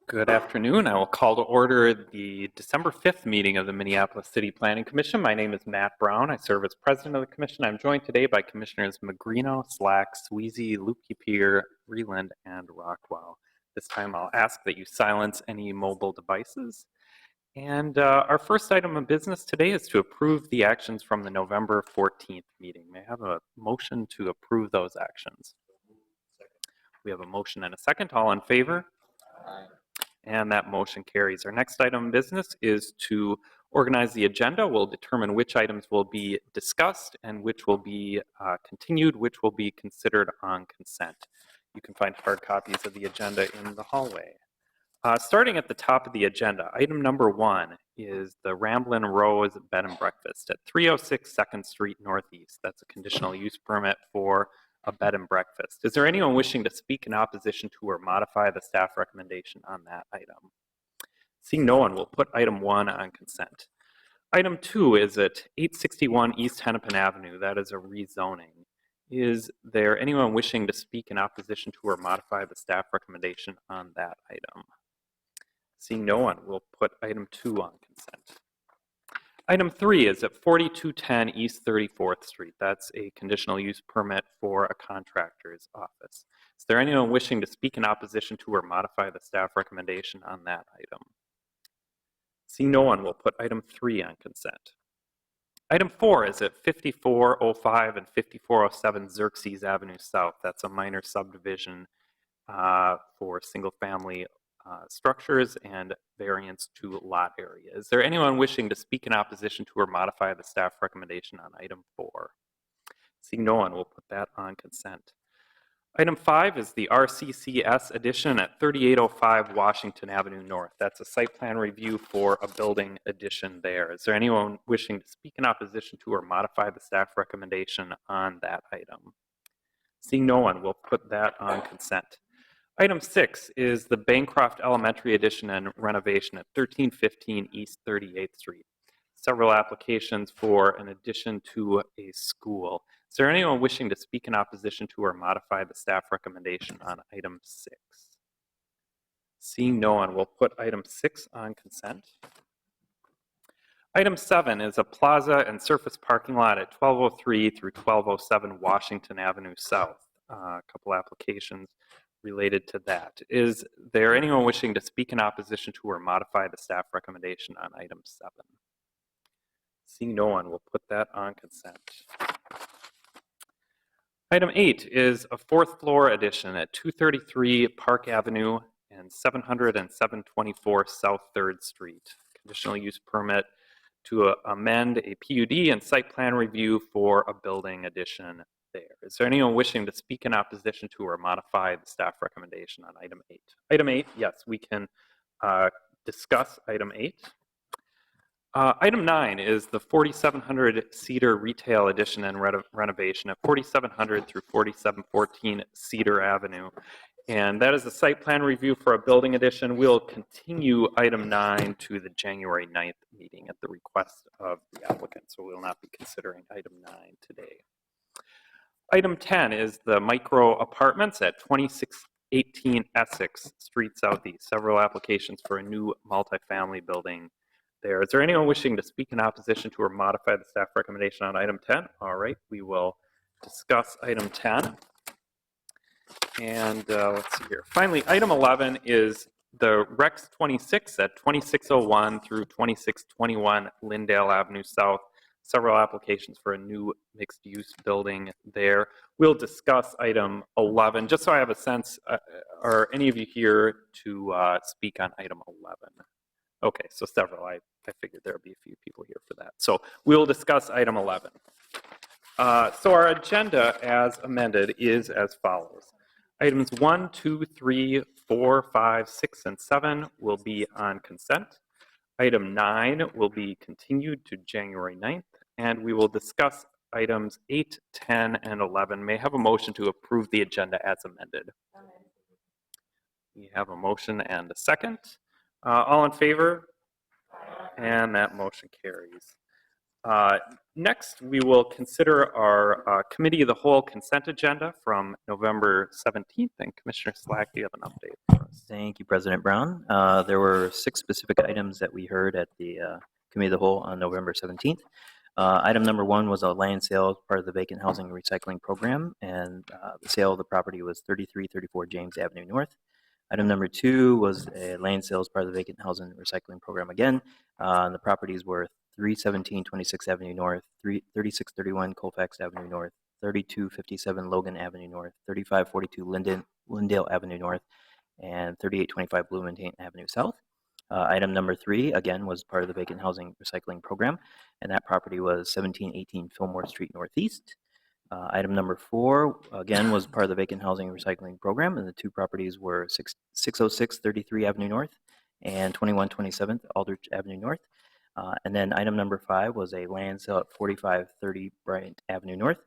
Good afternoon. I will call to order the December 5th meeting of the Minneapolis City Planning Commission. My name is Matt Brown. I serve as president of the commission. I'm joined today by Commissioners Magrino, Slack, Sweezy, Luke-Pier, Freeland, and Rockwell. This time I'll ask that you silence any mobile devices. And our first item of business today is to approve the actions from the November 14th meeting. May I have a motion to approve those actions? We have a motion and a second. All in favor? Aye. And that motion carries. Our next item of business is to organize the agenda. We'll determine which items will be discussed and which will be continued, which will be considered on consent. You can find hard copies of the agenda in the hallway. Starting at the top of the agenda, item number 1 is the Ramblin' Rose Bed and Breakfast at 306 2nd Street Northeast. That's a conditional use permit for a bed and breakfast. Is there anyone wishing to speak in opposition to or modify the staff recommendation on that item? Seeing no one, we'll put item 1 on consent. Item 2 is at 861 East Hennepin Avenue. That is a rezoning. Is there anyone wishing to speak in opposition to or modify the staff recommendation on that item? Seeing no one, we'll put item 2 on consent. Item 3 is at 4210 East 34th Street. That's a conditional use permit for a contractor's office. Is there anyone wishing to speak in opposition to or modify the staff recommendation on that item? Seeing no one, we'll put item 3 on consent. Item 4 is at 5405 and 5407 Xerxes Avenue South. That's a minor subdivision for single-family structures and variance to lot area. Is there anyone wishing to speak in opposition to or modify the staff recommendation on item 4? Seeing no one, we'll put that on consent. Item 5 is the RCCS addition at 3805 Washington Avenue North. That's a site plan review for a building addition there. Is there anyone wishing to speak in opposition to or modify the staff recommendation on that item? Seeing no one, we'll put that on consent. Item 6 is the Bancroft Elementary addition and renovation at 1315 East 38th Street. Several applications for an addition to a school. Is there anyone wishing to speak in opposition to or modify the staff recommendation on item 6? Seeing no one, we'll put item 6 on consent. Item 7 is a plaza and surface parking lot at 1203 through 1207 Washington Avenue South. A couple applications related to that. Is there anyone wishing to speak in opposition to or modify the staff recommendation on item 7? Seeing no one, we'll put that on consent. Item 8 is a 4th floor addition at 233 Park Avenue and 700 and 724 South 3rd Street. Conditional use permit to amend a PUD and site plan review for a building addition there. Is there anyone wishing to speak in opposition to or modify the staff recommendation on item 8? Item 8, yes, we can discuss item 8. Item 9 is the 4700 Cedar Retail Addition and Renovation at 4700 through 4714 Cedar Avenue. And that is a site plan review for a building addition. We'll continue item 9 to the January 9th meeting at the request of the applicant. So we will not be considering item 9 today. Item 10 is the micro apartments at 2618 Essex Street Southeast. Several applications for a new multifamily building there. Is there anyone wishing to speak in opposition to or modify the staff recommendation on item 10? All right, we will discuss item 10. And let's see here. Finally, item 11 is the Rex 26 at 2601 through 2621 Lindale Avenue South. Several applications for a new mixed-use building there. We'll discuss item 11. Just so I have a sense, are any of you here to speak on item 11? Okay, so several. I figured there would be a few people here for that. So we'll discuss item 11. So our agenda as amended is as follows. Items 1, 2, 3, 4, 5, 6, and 7 will be on consent. Item 9 will be continued to January 9th, and we will discuss items 8, 10, and 11. May I have a motion to approve the agenda as amended? We have a motion and a second. All in favor? And that motion carries. Next, we will consider our Committee of the Whole consent agenda from November 17th. And Commissioner Slack, do you have an update for us? Thank you, President Brown. There were 6 specific items that we heard at the Committee of the Whole on November 17th. Item number 1 was a land sale as part of the vacant housing recycling program, and the sale of the property was 3334 James Avenue North. Item number 2 was a land sale as part of the vacant housing recycling program again. The properties were 317 26th Avenue North, 3631 Colfax Avenue North, 3257 Logan Avenue North, 3542 Lindale Avenue North, and 3825 Bloomington Avenue South. Item number 3, again, was part of the vacant housing recycling program, and that property was 1718 Fillmore Street Northeast. Item number 4, again, was part of the vacant housing recycling program, and the 2 properties were 606 33 Avenue North and 2127 Aldrich Avenue North. And then item number 5 was a land sale at 4530 Bryant Avenue North.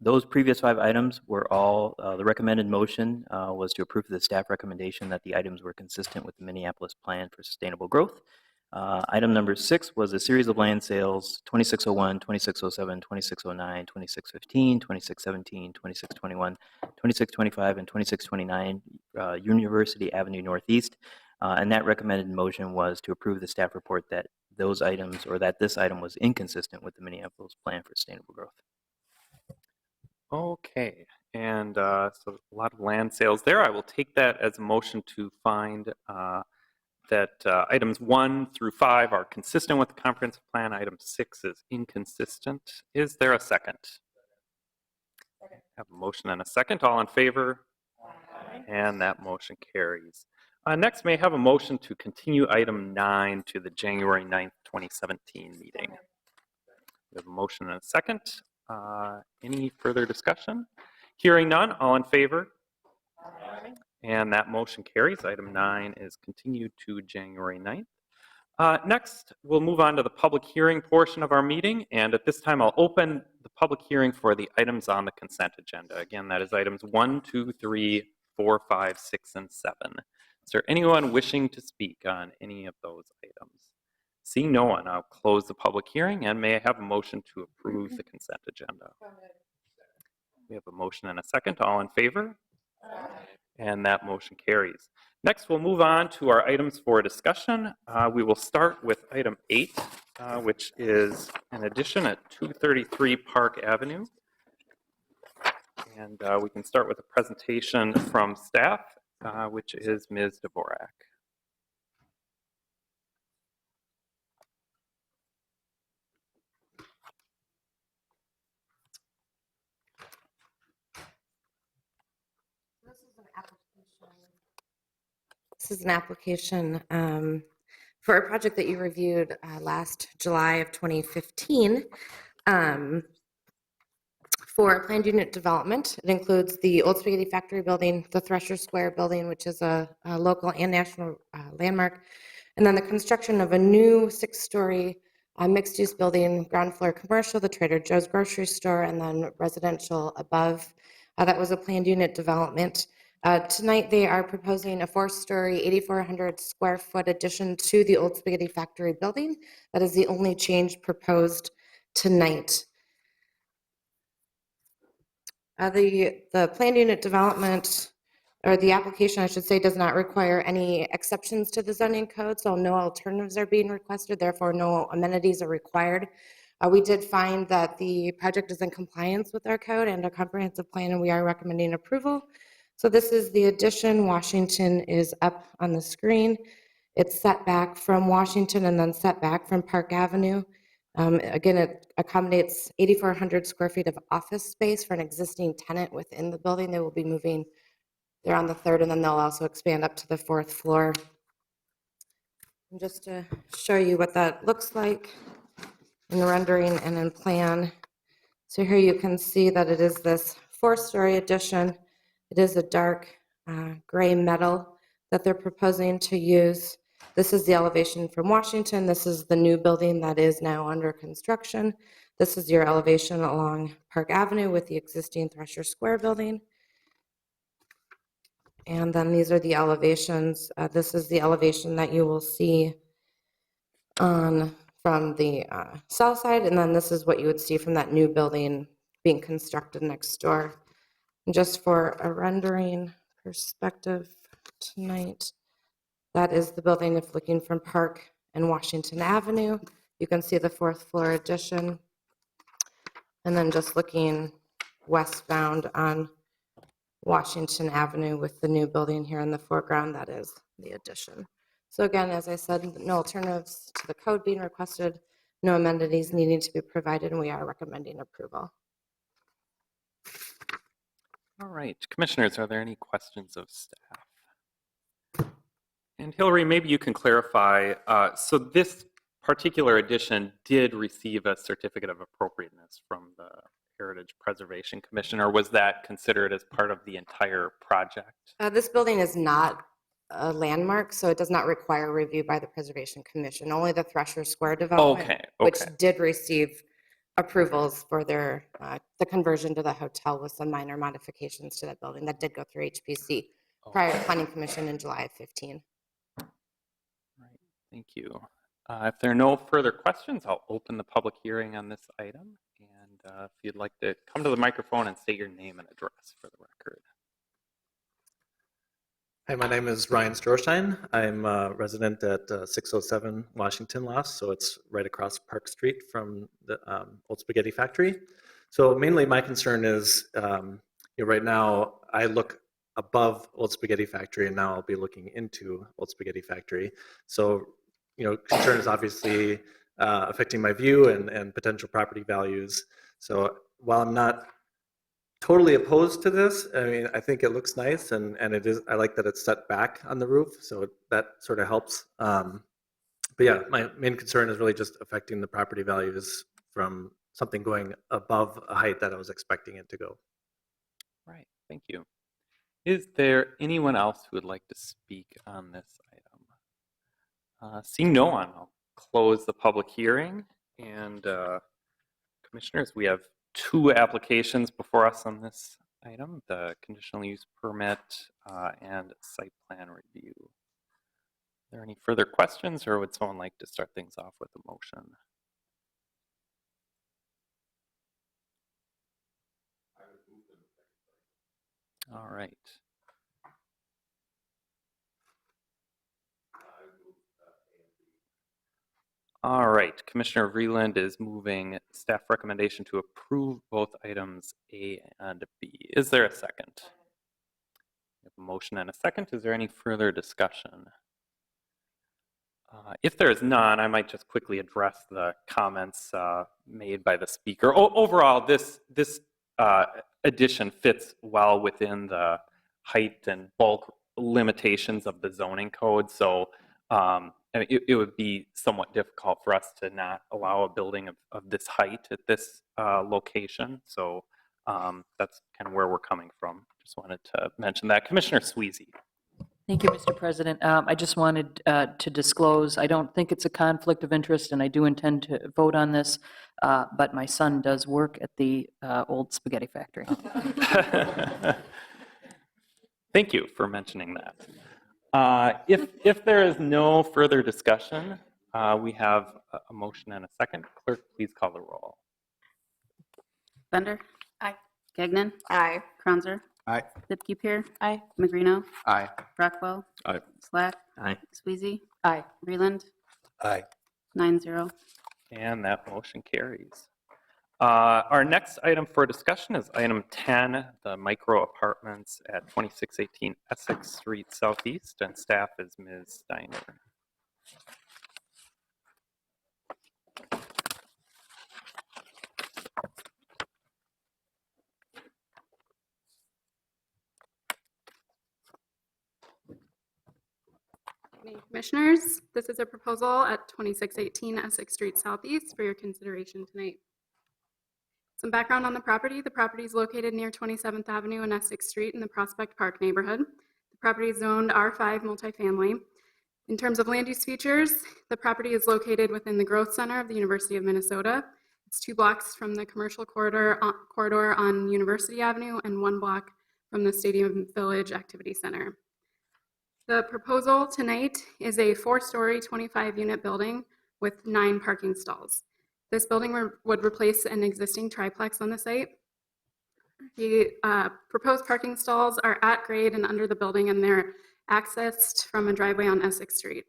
Those previous 5 items were all, the recommended motion was to approve the staff recommendation that the items were consistent with the Minneapolis Plan for Sustainable Growth. Item number 6 was a series of land sales, 2601, 2607, 2609, 2615, 2617, 2621, 2625, and 2629 University Avenue Northeast. And that recommended motion was to approve the staff report that those items, or that this item was inconsistent with the Minneapolis Plan for Sustainable Growth. Okay, and so a lot of land sales there. I will take that as a motion to find that items 1 through 5 are consistent with the comprehensive plan. Item 6 is inconsistent. Is there a second? Second. I have a motion and a second. All in favor? Aye. And that motion carries. Next, may I have a motion to continue item 9 to the January 9th, 2017 meeting? We have a motion and a second. Any further discussion? Hearing none, all in favor? Aye. And that motion carries. Item 9 is continued to January 9th. Next, we'll move on to the public hearing portion of our meeting. And at this time, I'll open the public hearing for the items on the consent agenda. Again, that is items 1, 2, 3, 4, 5, 6, and 7. Is there anyone wishing to speak on any of those items? Seeing no one, I'll close the public hearing, and may I have a motion to approve the consent agenda? We have a motion and a second. All in favor? Aye. And that motion carries. Next, we'll move on to our items for discussion. We will start with item 8, which is an addition at 233 Park Avenue. And we can start with a presentation from staff, which is Ms. Dvorak. This is an application for a project that you reviewed last July of 2015 for a planned unit development. It includes the Old Spaghetti Factory building, the Thresher Square building, which is a local and national landmark, and then the construction of a new 6-story mixed-use building, ground floor commercial, the Trader Joe's grocery store, and then residential above. That was a planned unit development. Tonight, they are proposing a 4-story, 8,400 square foot addition to the Old Spaghetti Factory building. That is the only change proposed tonight. The planned unit development, or the application, I should say, does not require any exceptions to the zoning code, so no alternatives are being requested, therefore no amenities are required. We did find that the project is in compliance with our code and our comprehensive plan, and we are recommending approval. So this is the addition. Washington is up on the screen. It's set back from Washington and then set back from Park Avenue. Again, it accommodates 8,400 square feet of office space for an existing tenant within the building. They will be moving. They're on the 3rd, and then they'll also expand up to the 4th floor. And just to show you what that looks like in rendering and in plan. So here you can see that it is this 4-story addition. It is a dark gray metal that they're proposing to use. This is the elevation from Washington. This is the new building that is now under construction. This is your elevation along Park Avenue with the existing Thresher Square building. And then these are the elevations. This is the elevation that you will see on from the south side, and then this is what you would see from that new building being constructed next door. And just for a rendering perspective tonight, that is the building if looking from Park and Washington Avenue. You can see the fourth floor addition. And then just looking westbound on Washington Avenue with the new building here in the foreground, that is the addition. So again, as I said, no alternatives to the code being requested, no amenities needing to be provided, and we are recommending approval. All right, commissioners, are there any questions of staff? And Hillary, maybe you can clarify, so this particular addition did receive a certificate of appropriateness from the Heritage Preservation Commission, or was that considered as part of the entire project? This building is not a landmark, so it does not require review by the Preservation Commission. Only the Thresher Square development, Okay, which okay. did receive approvals for their the conversion to the hotel with some minor modifications to that building that did go through HPC prior to Planning Commission in July of 15. Right, thank you. If there are no further questions, I'll open the public hearing on this item. And if you'd like to come to the microphone and state your name and address for the record. Hi, my name is Ryan Strohstein. I'm a resident at 607 Washington Lost, so it's right across Park Street from the Old Spaghetti Factory. So mainly my concern is, right now I look above Old Spaghetti Factory, and now I'll be looking into Old Spaghetti Factory. So, concern is obviously affecting my view and potential property values. So while I'm not totally opposed to this, I mean, I think it looks nice, and it is. I like that it's set back on the roof, so that sort of helps. But yeah, my main concern is really just affecting the property values from something going above a height that I was expecting it to go. Right, thank you. Is there anyone else who would like to speak on this item? Seeing no one, I'll close the public hearing. And commissioners, we have two applications before us on this item, the conditional use permit and site plan review. Are there any further questions, or would someone like to start things off with a motion? All right. All right, Commissioner Vreeland is moving staff recommendation to approve both items A and B. Is there a second? We have a motion and a second. Is there any further discussion? If there is none, I might just quickly address the comments made by the speaker. Overall, this addition fits well within the height and bulk limitations of the zoning code. So it would be somewhat difficult for us to not allow a building of this height at this location. So that's kind of where we're coming from. Just wanted to mention that. Commissioner Sweezy. Thank you, Mr. President. I just wanted to disclose, I don't think it's a conflict of interest, and I do intend to vote on this, but my son does work at the old spaghetti factory. Thank you for mentioning that. If there is no further discussion, we have a motion and a second. Clerk, please call the roll. Bender? Aye. Gagnon? Aye. Kranzer? Aye. Lipke-Pier? Aye. Magrino? Aye. Rockwell? Aye. Slack? Aye. Squeezy? Aye. Vreeland? Aye. 9-0. And that motion carries. Our next item for discussion is item 10, the micro apartments at 2618 Essex Street Southeast, and staff is Ms. Steiner. Commissioners, this is a proposal at 2618 Essex Street Southeast for your consideration tonight. Some background on the property. The property is located near 27th Avenue and Essex Street in the Prospect Park neighborhood. The property is zoned R5 multifamily. In terms of land use features, the property is located within the growth center of the University of Minnesota. It's 2 blocks from the commercial corridor on University Avenue and 1 block from the Stadium Village Activity Center. The proposal tonight is a 4-story, 25-unit building with 9 parking stalls. This building would replace an existing triplex on the site. The proposed parking stalls are at grade and under the building, and they're accessed from a driveway on Essex Street.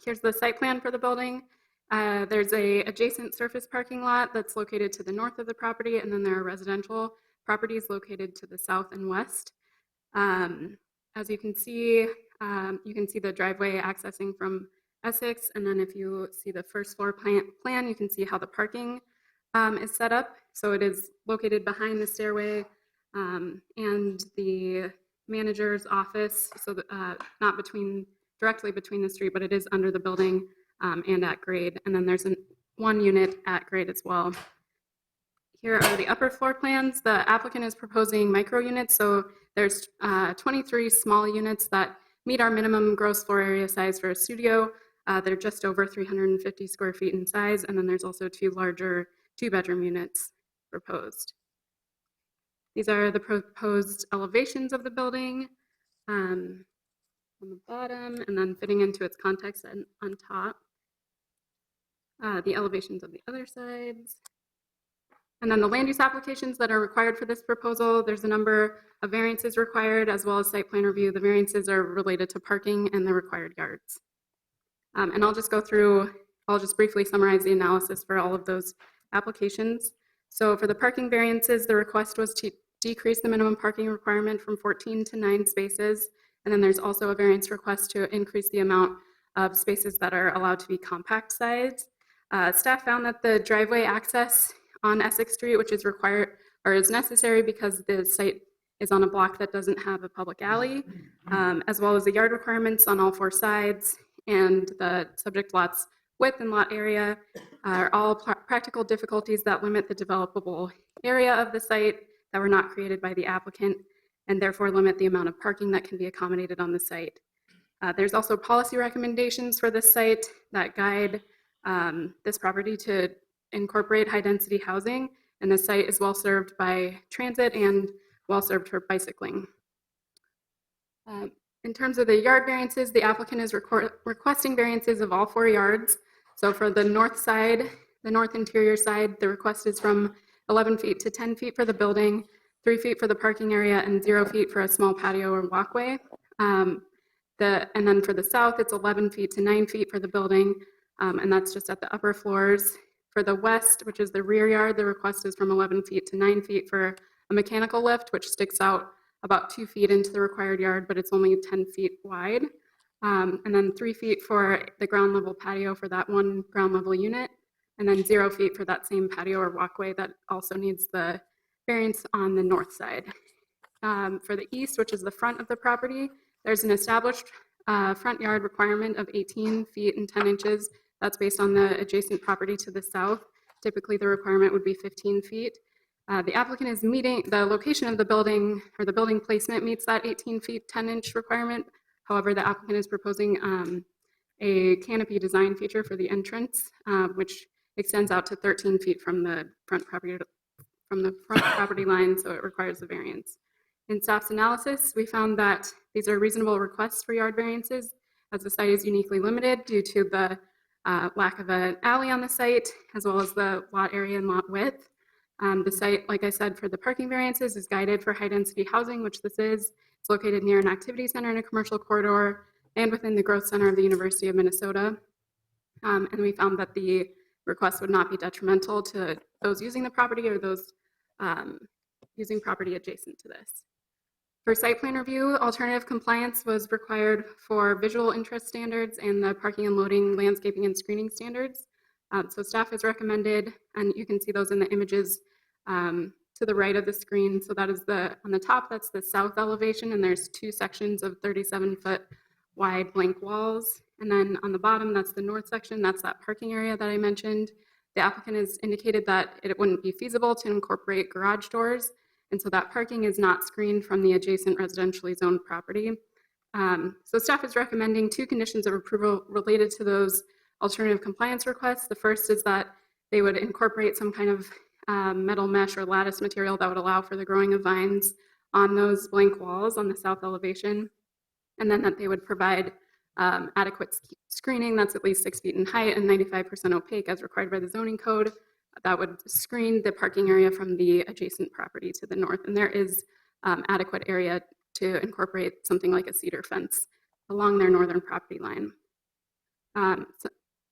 Here's the site plan for the building. There's a adjacent surface parking lot that's located to the north of the property, and then there are residential properties located to the south and west. As you can see the driveway accessing from Essex, and then if you see the first floor plan, you can see how the parking is set up. So it is located behind the stairway and the manager's office, so not directly between the street, but it is under the building and at grade. And then there's one unit at grade as well. Here are the upper floor plans. The applicant is proposing micro units, so there's 23 small units that meet our minimum gross floor area size for a studio. They're just over 350 square feet in size, and then there's also 2 larger 2-bedroom units proposed. These are the proposed elevations of the building on the bottom, and then fitting into its context on top. The elevations of the other sides. And then the land use applications that are required for this proposal, there's a number of variances required as well as site plan review. The variances are related to parking and the required yards. And I'll just briefly summarize the analysis for all of those applications. So for the parking variances, the request was to decrease the minimum parking requirement from 14 to 9 spaces. And then there's also a variance request to increase the amount of spaces that are allowed to be compact size. Staff found that the driveway access on Essex Street, which is required or is necessary because the site is on a block that doesn't have a public alley, as well as the yard requirements on all 4 sides and the subject lot's width and lot area are all practical difficulties that limit the developable area of the site that were not created by the applicant and therefore limit the amount of parking that can be accommodated on the site. There's also policy recommendations for this site that guide this property to incorporate high-density housing, and the site is well served by transit and well served for bicycling. In terms of the yard variances, the applicant is requesting variances of all 4 yards. So for the north side, the north interior side, the request is from 11 feet to 10 feet for the building, 3 feet for the parking area, and 0 feet for a small patio or walkway. And then for the south, it's 11 feet to 9 feet for the building, and that's just at the upper floors. For the west, which is the rear yard, the request is from 11 feet to 9 feet for a mechanical lift, which sticks out about 2 feet into the required yard, but it's only 10 feet wide. And then 3 feet for the ground level patio for that one ground level unit, and then 0 feet for that same patio or walkway that also needs the variance on the north side. For the east, which is the front of the property, there's an established front yard requirement of 18 feet and 10 inches. That's based on the adjacent property to the south. Typically, the requirement would be 15 feet. The applicant is meeting the location of the building, or the building placement meets that 18 feet, 10-inch requirement. However, the applicant is proposing a canopy design feature for the entrance, which extends out to 13 feet from the front property line, so it requires a variance. In staff's analysis, we found that these are reasonable requests for yard variances, as the site is uniquely limited due to the lack of an alley on the site, as well as the lot area and lot width. The site, like I said, for the parking variances is guided for high-density housing, which this is. It's located near an activity center and a commercial corridor, and within the growth center of the University of Minnesota. And we found that the request would not be detrimental to those using the property or those using property adjacent to this. For site plan review, alternative compliance was required for visual interest standards and the parking and loading, landscaping, and screening standards. So staff has recommended, and you can see those in the images to the right of the screen. So that is on the top, that's the south elevation, and there's 2 sections of 37-foot wide blank walls. And then on the bottom, that's the north section, that's that parking area that I mentioned. The applicant has indicated that it wouldn't be feasible to incorporate garage doors, and so that parking is not screened from the adjacent residentially zoned property. So staff is recommending 2 conditions of approval related to those alternative compliance requests. The first is that they would incorporate some kind of metal mesh or lattice material that would allow for the growing of vines on those blank walls on the south elevation, and then that they would provide adequate screening that's at least 6 feet in height and 95% opaque as required by the zoning code. That would screen the parking area from the adjacent property to the north. And there is adequate area to incorporate something like a cedar fence along their northern property line.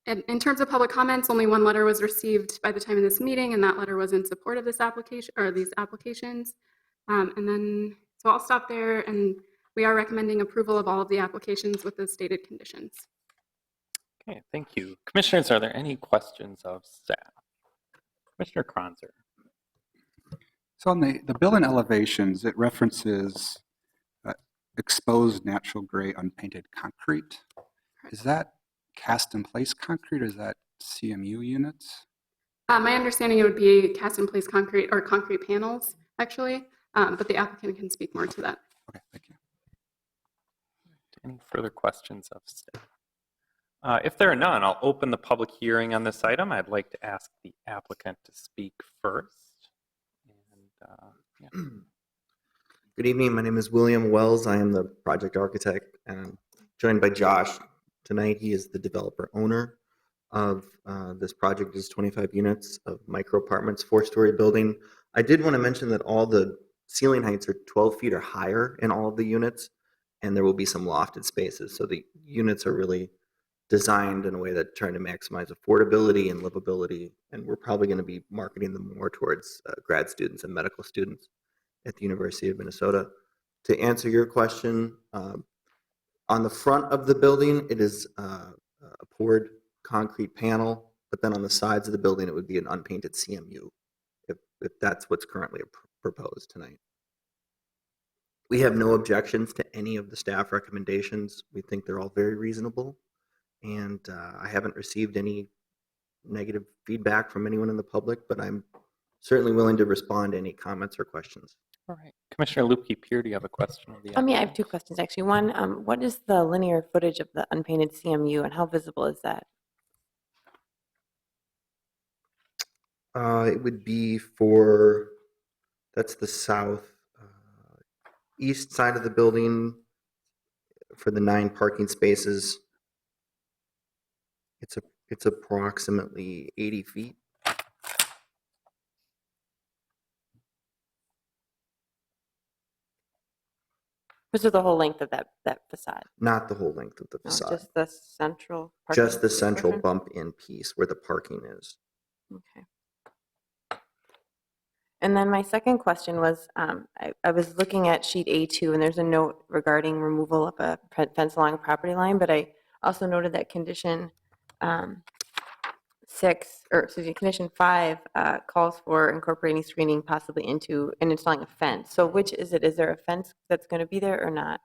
In terms of public comments, only one letter was received by the time of this meeting, and that letter was in support of this application or these applications. So I'll stop there, and we are recommending approval of all of the applications with the stated conditions. Okay, thank you. Commissioners, are there any questions of staff? Commissioner Kronzer. So on the building elevations, it references exposed natural gray unpainted concrete. Is that cast in place concrete or is that CMU units? My understanding it would be cast in place concrete or concrete panels, actually, but the applicant can speak more to that. Okay, thank you. Any further questions of staff? If there are none, I'll open the public hearing on this item. I'd like to ask the applicant to speak first. And, yeah. Good evening. My name is William Wells. I am the project architect and I'm joined by Josh. Tonight, he is the developer owner of this project. Is 25 units of micro apartments, 4-story building. I did want to mention that all the ceiling heights are 12 feet or higher in all of the units, and there will be some lofted spaces. So the units are really designed in a way that trying to maximize affordability and livability. And we're probably going to be marketing them more towards grad students and medical students at the University of Minnesota. To answer your question, on the front of the building, it is a poured concrete panel, but then on the sides of the building, it would be an unpainted CMU, if that's what's currently proposed tonight. We have no objections to any of the staff recommendations. We think they're all very reasonable. And I haven't received any negative feedback from anyone in the public, but I'm certainly willing to respond to any comments or questions. All right. Commissioner Lupke-Pier, do you have a question of the Yeah, I have applicant? 2 questions, actually. One, what is the linear footage of the unpainted CMU, and how visible is that? It would be for, that's the south east side of the building for the 9 parking spaces. It's approximately 80 feet. This is the whole length of that facade? Not the whole length of the No, facade. just the central parking Just the central portion? bump in piece where the parking is. Okay. And then my second question was, I was looking at sheet A2, and there's a note regarding removal of a fence along a property line, but I also noted that condition condition 5 calls for incorporating screening possibly into and installing a fence. So which is it? Is there a fence that's going to be there or not?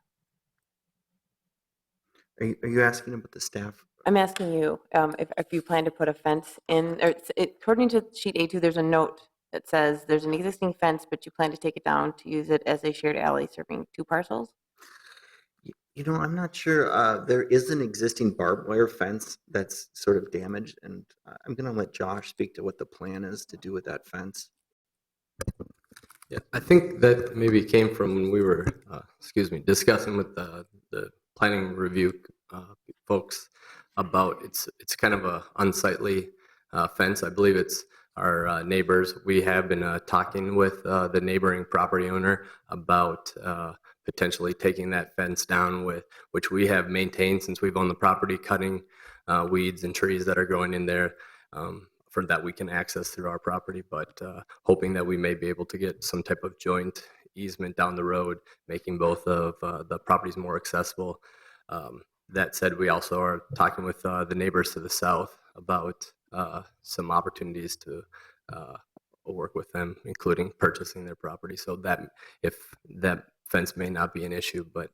Are you asking about the staff? I'm asking you if you plan to put a fence in, or according to sheet A2, there's a note that says there's an existing fence, but you plan to take it down to use it as a shared alley serving 2 parcels? You know, I'm not sure. There is an existing barbed wire fence that's sort of damaged, and I'm going to let Josh speak to what the plan is to do with that fence. Yeah, I think that maybe came from when we were, discussing with the planning review folks about it's kind of a unsightly fence. I believe it's our neighbors. We have been talking with the neighboring property owner about potentially taking that fence down, which we have maintained since we've owned the property, cutting weeds and trees that are growing in there for that we can access through our property, but hoping that we may be able to get some type of joint easement down the road, making both of the properties more accessible. That said, we also are talking with the neighbors to the south about some opportunities to work with them, including purchasing their property. So that if that fence may not be an issue, but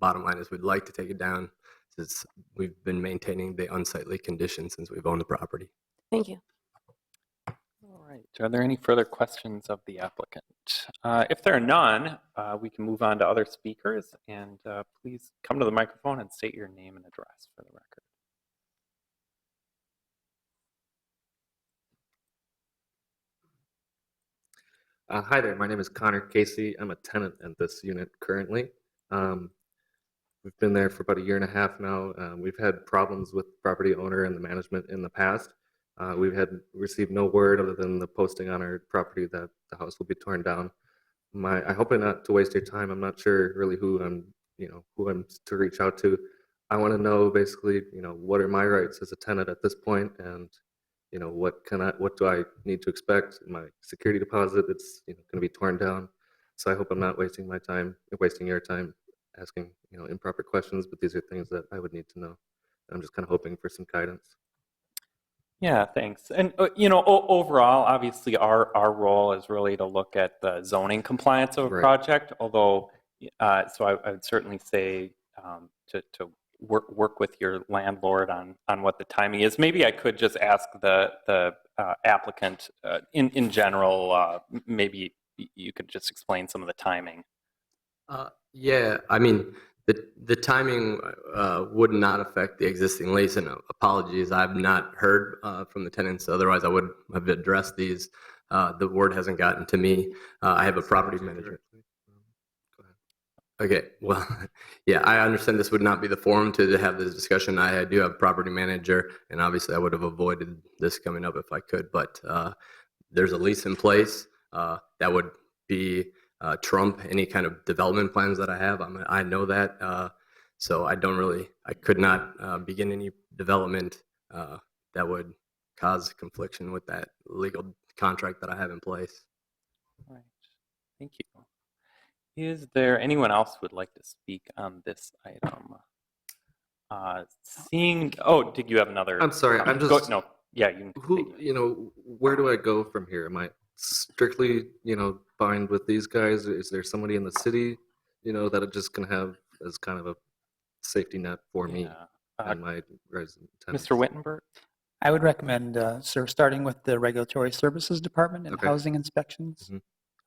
bottom line is we'd like to take it down since we've been maintaining the unsightly condition since we've owned the property. Thank you. All right. Are there any further questions of the applicant? If there are none, we can move on to other speakers, and please come to the microphone and state your name and address for the record. Hi there, my name is Connor Casey. I'm a tenant at this unit currently. We've been there for about a year and a half now. We've had problems with the property owner and the management in the past. We've received no word other than the posting on our property that the house will be torn down. I hope not to waste your time. I'm not sure really who I'm to reach out to. I want to know basically, what are my rights as a tenant at this point, and what do I need to expect? My security deposit, it's going to be torn down. So I hope I'm not wasting your time asking improper questions, but these are things that I would need to know. I'm just kind of hoping for some guidance. Yeah, thanks. And, overall, obviously, our role is really to look at the zoning compliance of a Right. project, although, so I would certainly say to work with your landlord on what the timing is. Maybe I could just ask the applicant in general, maybe you could just explain some of the timing. Yeah, I mean, the timing would not affect the existing lease, and apologies, I've not heard from the tenants. Otherwise, I would have addressed these. The word hasn't gotten to me. I have a property manager. Okay, well, yeah, I understand this would not be the forum to have this discussion. I do have a property manager, and obviously I would have avoided this coming up if I could, but there's a lease in place that would be trump any kind of development plans that I have. I know that, so I could not begin any development that would cause confliction with that legal contract that I have in place. Right. Thank you. Is there anyone else who would like to speak on this item? Did you have another? I'm sorry, I'm just. No, yeah, you can continue. Where do I go from here? Am I strictly, bound with these guys? Is there somebody in the city, that are just going to have as kind of a safety net for me Yeah. and my resident tenants? Mr. Wittenberg? I would recommend, sir, starting with the Regulatory Services Department and Okay. housing inspections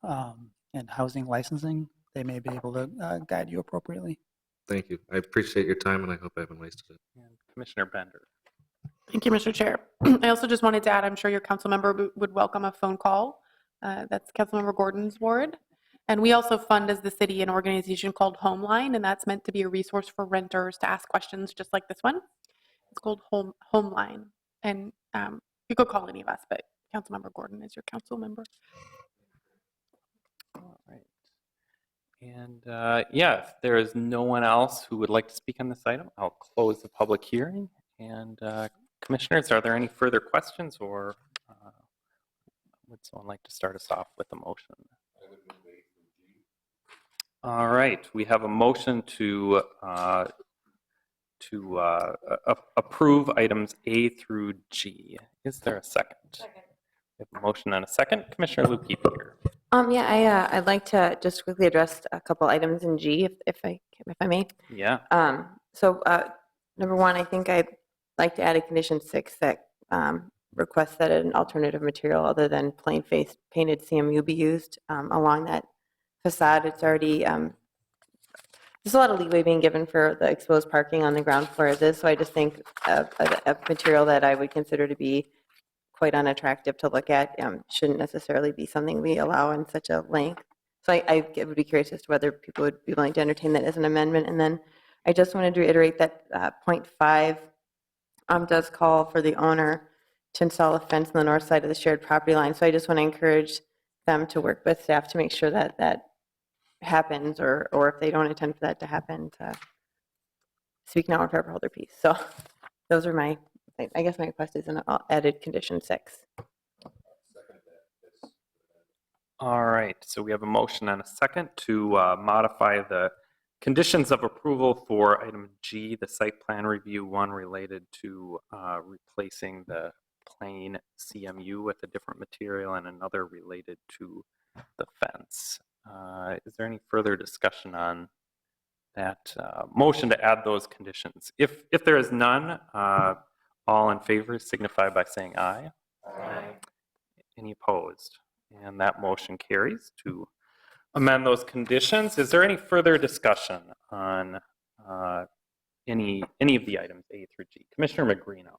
Mhm. and housing licensing. They may be able to guide you appropriately. Thank you. I appreciate your time, and I hope I haven't wasted it. And Commissioner Bender. Thank you, Mr. Chair. I also just wanted to add, I'm sure your council member would welcome a phone call. That's Councilmember Gordon's ward. And we also fund as the city an organization called Homeline, and that's meant to be a resource for renters to ask questions just like this one. It's called Homeline. And you could call any of us, but Councilmember Gordon is your council member. All right. And if there is no one else who would like to speak on this item, I'll close the public hearing. And commissioners, are there any further questions, or would someone like to start us off with a motion? All right, we have a motion to approve items A through G. Is there a second? We have a motion and a second. Commissioner Luke-Peter. I'd like to just quickly address a couple items in G, if I may. Yeah. Number one, I think I'd like to add a condition 6 that requests that an alternative material other than plain face painted CMU be used along that facade. It's already there's a lot of leeway being given for the exposed parking on the ground floor of this, so I just think a material that I would consider to be quite unattractive to look at shouldn't necessarily be something we allow in such a length. So I would be curious as to whether people would be willing to entertain that as an amendment. And then I just wanted to reiterate that point 5 does call for the owner to install a fence on the north side of the shared property line. So I just want to encourage them to work with staff to make sure that that happens, or if they don't intend for that to happen, to speak now or forever hold their peace. So those are my request is an added condition 6. All right, so we have a motion and a second to modify the conditions of approval for item G, the site plan review, one related to replacing the plain CMU with a different material, and another related to the fence. Is there any further discussion on that motion to add those conditions? If there is none, all in favor signify by saying aye. Aye. Any opposed? And that motion carries to amend those conditions. Is there any further discussion on any of the items A through G? Commissioner Magrino.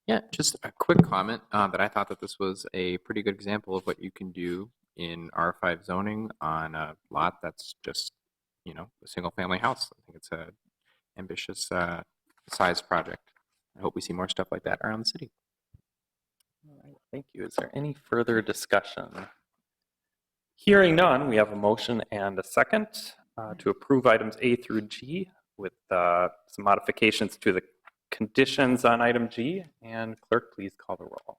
Yeah, just a quick comment that I thought that this was a pretty good example of what you can do in R5 zoning on a lot that's just, a single family house. I think it's a ambitious size project. I hope we see more stuff like that around the city. All right, thank you. Is there any further discussion? Hearing none, we have a motion and a second to approve items A through G with some modifications to the conditions on item G. And clerk, please call the roll.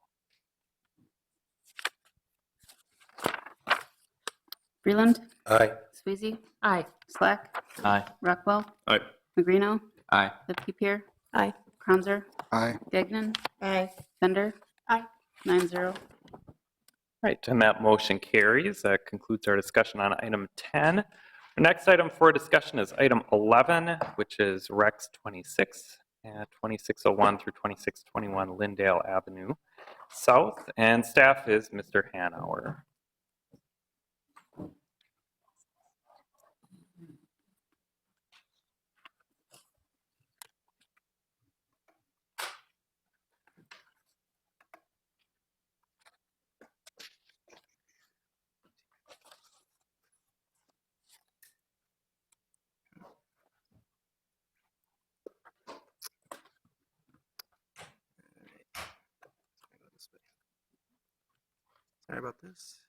Freeland. Aye. Swayze. Aye. Slack. Aye. Rockwell. Aye. Magrino. Aye. Lipke-Peer. Aye. Cronzer. Aye. Gagnon. Aye. Bender. Aye. 9-0. Right, and that motion carries. That concludes our discussion on item 10. Our next item for discussion is item 11, which is Rex 26 at 2601 through 2621 Lindale Avenue South. And staff is Mr. Hanauer. Sorry about this.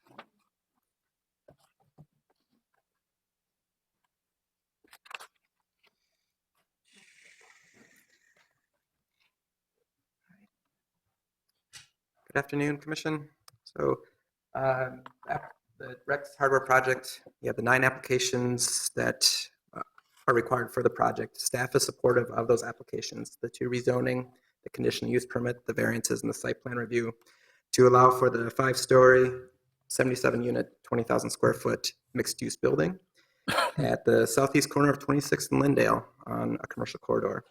Good afternoon, Commission. So the Rex hardware project, you have the 9 applications that are required for the project. Staff is supportive of those applications, the 2 rezoning, the conditional use permit, the variances, and the site plan review to allow for the 5-story, 77-unit, 20,000 square foot mixed-use building at the southeast corner of 26th and Lindale on a commercial corridor.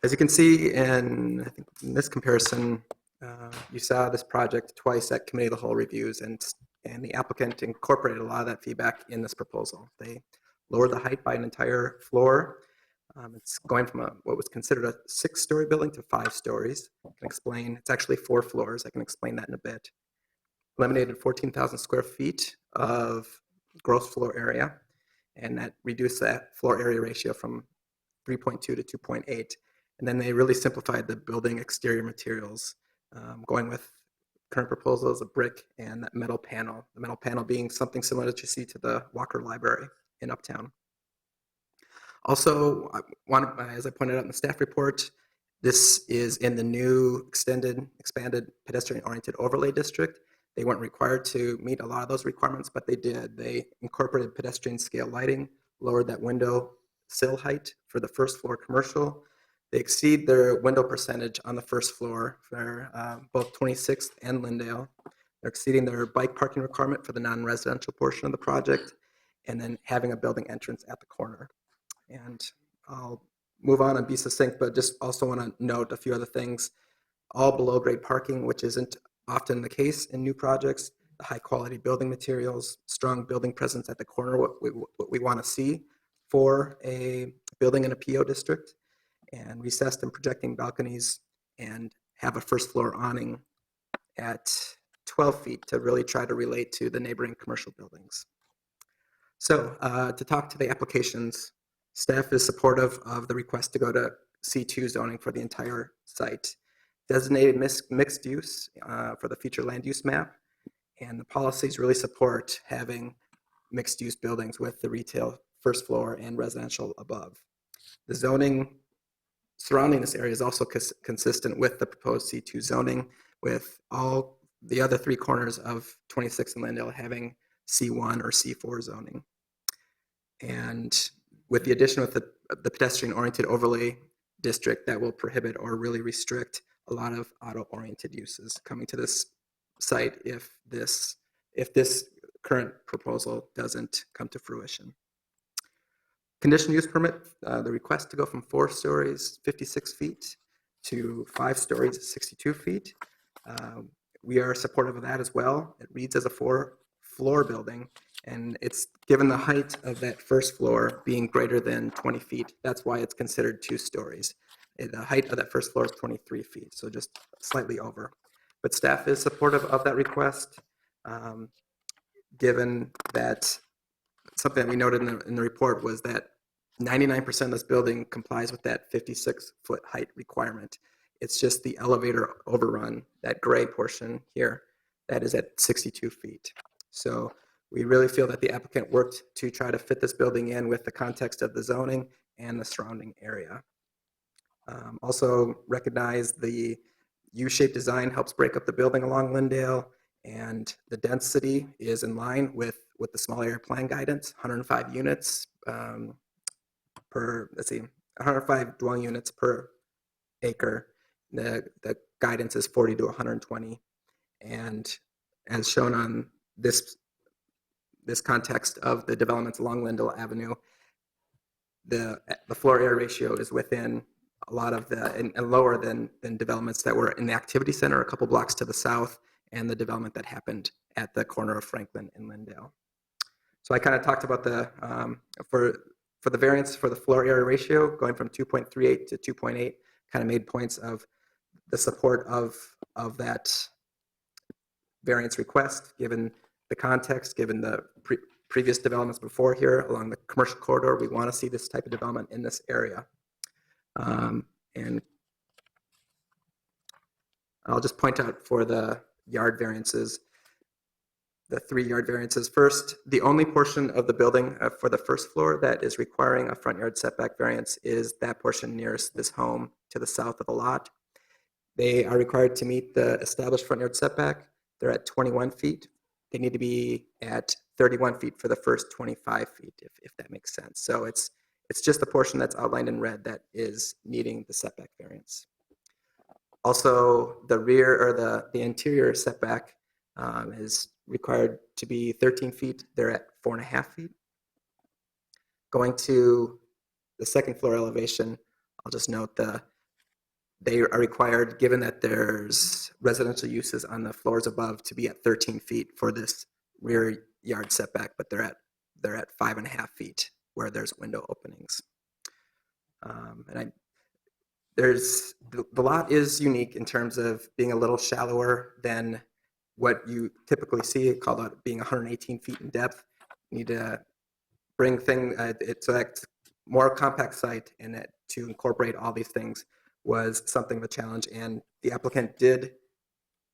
As you can see I think in this comparison, you saw this project twice at committee of the whole reviews, and the applicant incorporated a lot of that feedback in this proposal. They lowered the height by an entire floor. It's going from what was considered a 6-story building to 5 stories. I can explain, it's actually 4 floors. I can explain that in a bit. Eliminated 14,000 square feet of gross floor area, and that reduced that floor area ratio from 3.2 to 2.8. And then they really simplified the building exterior materials, going with current proposal is a brick and that metal panel. The metal panel being something similar that you see to the Walker Library in Uptown. Also, as I pointed out in the staff report, this is in the new expanded pedestrian-oriented overlay district. They weren't required to meet a lot of those requirements, but they did. They incorporated pedestrian scale lighting, lowered that window sill height for the first floor commercial. They exceed their window percentage on the first floor for both 26th and Lindale. They're exceeding their bike parking requirement for the non-residential portion of the project, and then having a building entrance at the corner. And I'll move on and be succinct, but just also want to note a few other things. All below grade parking, which isn't often the case in new projects, the high quality building materials, strong building presence at the corner, what we want to see for a building in a PO district, and recessed and projecting balconies, and have a first floor awning at 12 feet to really try to relate to the neighboring commercial buildings. So to talk to the applications, staff is supportive of the request to go to C2 zoning for the entire site. Designated mixed use for the future land use map, and the policies really support having mixed use buildings with the retail first floor and residential above. The zoning surrounding this area is also consistent with the proposed C2 zoning, with all the other 3 corners of 26 and Lindale having C1 or C4 zoning. And with the addition of the pedestrian-oriented overlay district, that will prohibit or really restrict a lot of auto-oriented uses coming to this site if this current proposal doesn't come to fruition. Conditional use permit, the request to go from 4 stories, 56 feet, to 5 stories, 62 feet. We are supportive of that as well. It reads as a 4-floor building, and it's given the height of that first floor being greater than 20 feet. That's why it's considered 2 stories. The height of that first floor is 23 feet, so just slightly over. But staff is supportive of that request, given that something that we noted in the report was that 99% of this building complies with that 56-foot height requirement. It's just the elevator overrun, that gray portion here, that is at 62 feet. So we really feel that the applicant worked to try to fit this building in with the context of the zoning and the surrounding area. Also recognize the U-shaped design helps break up the building along Lindale, and the density is in line with the small area plan guidance, 105 units per, 105 dwelling units per acre. The guidance is 40 to 120. And as shown on this context of the developments along Lindale Avenue, the floor area ratio is within a lot of the, and lower than developments that were in the activity center a couple blocks to the south, and the development that happened at the corner of Franklin and Lindale. So I kind of talked about the, for the variance for the floor area ratio, going from 2.38 to 2.8, kind of made points of the support of that variance request, given the context, given the previous developments before here along the commercial corridor. We want to see this type of development in this area. And I'll just point out for the yard variances, the 3 yard variances. First, the only portion of the building for the first floor that is requiring a front yard setback variance is that portion nearest this home to the south of the lot. They are required to meet the established front yard setback. They're at 21 feet. They need to be at 31 feet for the first 25 feet, if that makes sense. So it's just the portion that's outlined in red that is needing the setback variance. Also, the rear or the interior setback is required to be 13 feet. They're at 4.5 feet. Going to the second floor elevation, I'll just note they are required, given that there's residential uses on the floors above, to be at 13 feet for this rear yard setback, but they're at 5.5 feet where there's window openings. The lot is unique in terms of being a little shallower than what you typically see, called out being 118 feet in depth. You need to bring things, so that's more compact site, and that to incorporate all these things was something of a challenge. And the applicant did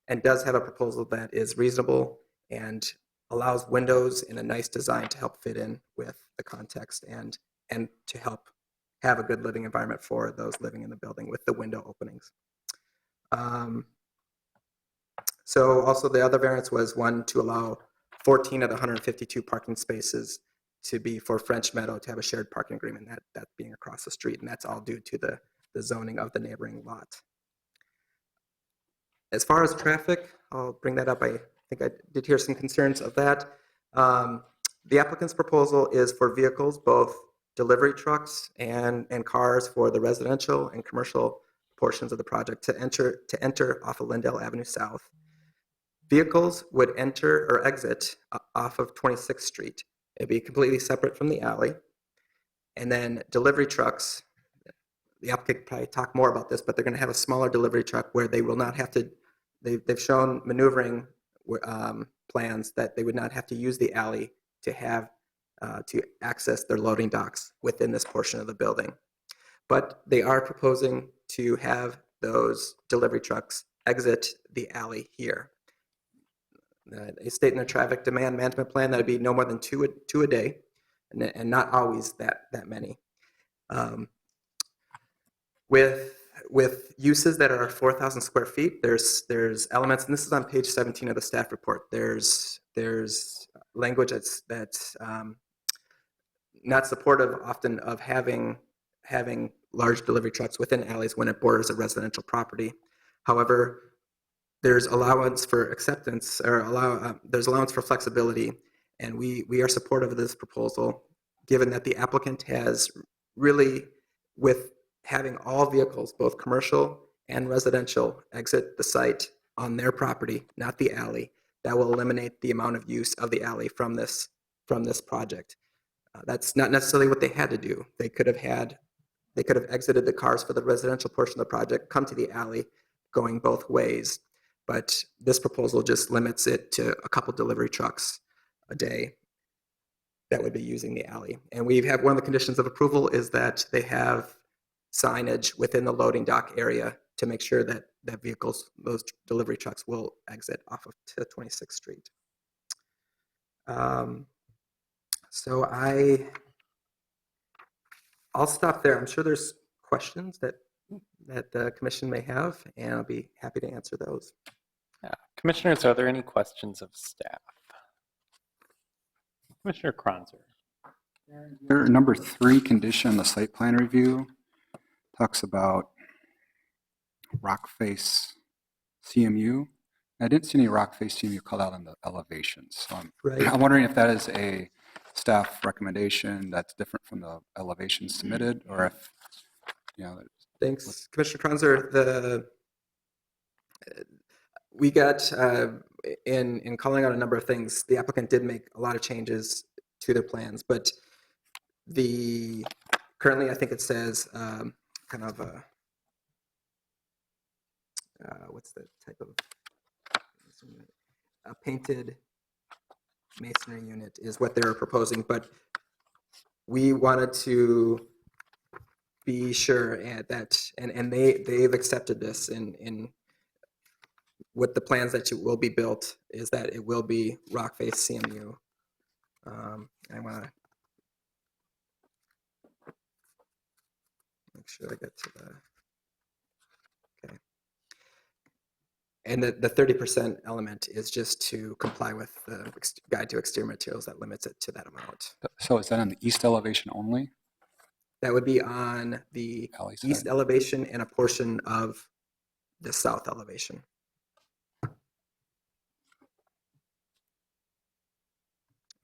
and does have a proposal that is reasonable and allows windows in a nice design to help fit in with the context and to help have a good living environment for those living in the building with the window openings. So also the other variance was one to allow 14 of the 152 parking spaces to be for French Meadow to have a shared parking agreement, that being across the street, and that's all due to the zoning of the neighboring lot. As far as traffic, I'll bring that up. I think I did hear some concerns of that. The applicant's proposal is for vehicles, both delivery trucks and cars for the residential and commercial portions of the project to enter off of Lindale Avenue South. Vehicles would enter or exit off of 26th Street. It'd be completely separate from the alley. And then delivery trucks, the applicant could probably talk more about this, but they're going to have a smaller delivery truck where they will not have to, they've shown maneuvering plans that they would not have to use the alley to have to access their loading docks within this portion of the building. But they are proposing to have those delivery trucks exit the alley here. They state in their traffic demand management plan that would be no more than two a day, and not always that many. With uses that are 4,000 square feet, there's elements, and this is on page 17 of the staff report. There's language that's not supportive often of having large delivery trucks within alleys when it borders a residential property. However, there's allowance for acceptance, or there's allowance for flexibility, and we are supportive of this proposal, given that the applicant has really, with having all vehicles, both commercial and residential, exit the site on their property, not the alley, that will eliminate the amount of use of the alley from this project. That's not necessarily what they had to do. They could have exited the cars for the residential portion of the project, come to the alley, going both ways. But this proposal just limits it to a couple delivery trucks a day. that would be using the alley. And we have one of the conditions of approval is that they have signage within the loading dock area to make sure that vehicles, those delivery trucks, will exit off of 26th Street. So I'll stop there. I'm sure there's questions that the commission may have, and I'll be happy to answer those. Commissioners, are there any questions of staff? Commissioner Kronzer. Number 3 condition, the site plan review, talks about rock face CMU. I didn't see any rock face CMU called out on the elevations. So Right. I'm wondering if that is a staff recommendation that's different from the elevations submitted, or if, Thanks, Commissioner Kronzer. We got, in calling out a number of things, the applicant did make a lot of changes to their plans, but currently I think it says kind of what's the type of, a painted masonry unit is what they're proposing, but we wanted to be sure that, and they've accepted this in with the plans that will be built, is that it will be rock face CMU. I want to make sure I get to okay. And the 30% element is just to comply with the guide to exterior materials that limits it to that amount. so is that on the east elevation only? That would be on the Alley side? east elevation and a portion of the south elevation.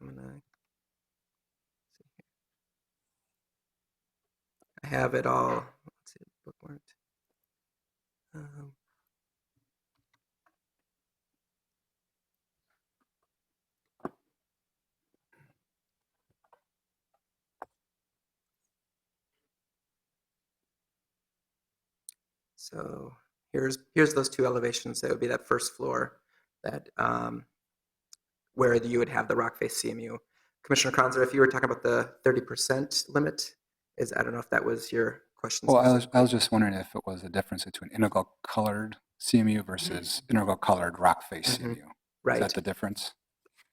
I'm gonna see here. I have it all. Let's see, bookmarked. So here's those 2 elevations. That would be that first floor that where you would have the rock face CMU. Commissioner Kronzer, if you were talking about the 30% limit, I don't know if that was your question. Well, I was just wondering if it was a difference between integral colored CMU versus integral colored rock face CMU. Right. Is that the difference?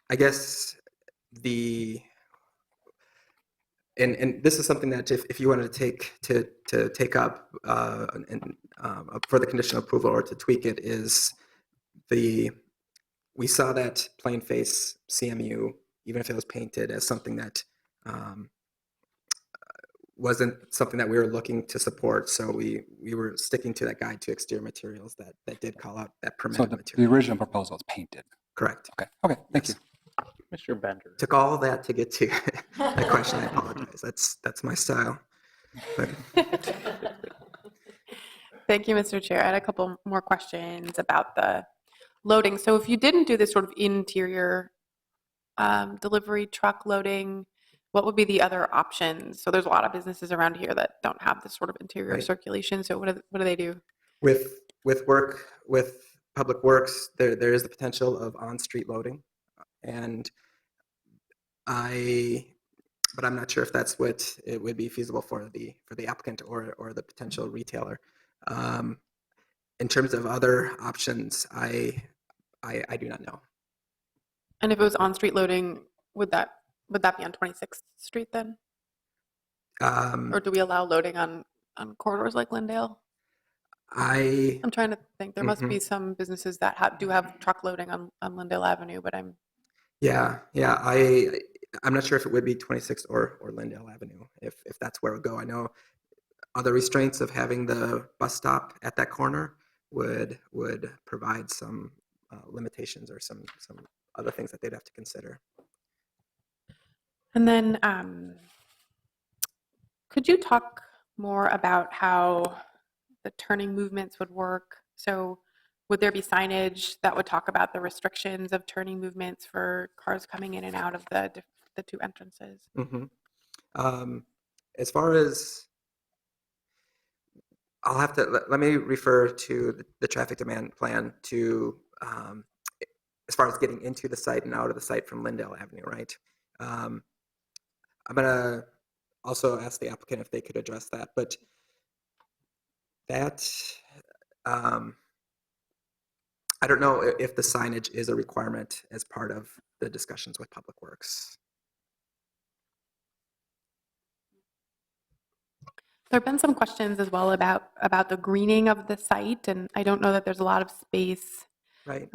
I guess and this is something that if you wanted to take up for the condition of approval or to tweak it, is we saw that plain face CMU, even if it was painted, as something that wasn't something that we were looking to support. So we were sticking to that guide to exterior materials that did call out that So permitted the material. original proposal is painted. Correct. Okay, thank you. Commissioner Bender. Took all that to get to that question. I apologize. That's my style. But Thank you, Mr. Chair. I had a couple more questions about the loading. So if you didn't do this sort of interior delivery truck loading, what would be the other options? So there's a lot of businesses around here that don't have this sort of interior Right. circulation. So what do they do? with Public Works, there is the potential of on-street loading, but I'm not sure if that's what it would be feasible for the applicant or the potential retailer. In terms of other options, I do not know. And if it was on-street loading, would that be on 26th Street then? Or do we allow loading on corridors like Lindale? I'm trying to think. There must be some businesses that do have truck loading on Lindale Avenue, but I'm I'm not sure if it would be 26th or Lindale Avenue, if that's where it would go. I know other restraints of having the bus stop at that corner would provide some limitations or some other things that they'd have to consider. And then could you talk more about how the turning movements would work? So would there be signage that would talk about the restrictions of turning movements for cars coming in and out of the 2 entrances? As far as, I'll have to, let me refer to the traffic demand plan to, as far as getting into the site and out of the site from Lindale Avenue, right? I'm gonna also ask the applicant if they could address that, but that, I don't know if the signage is a requirement as part of the discussions with Public Works. There have been some questions as well about the greening of the site, and I don't know that there's a lot of space Right.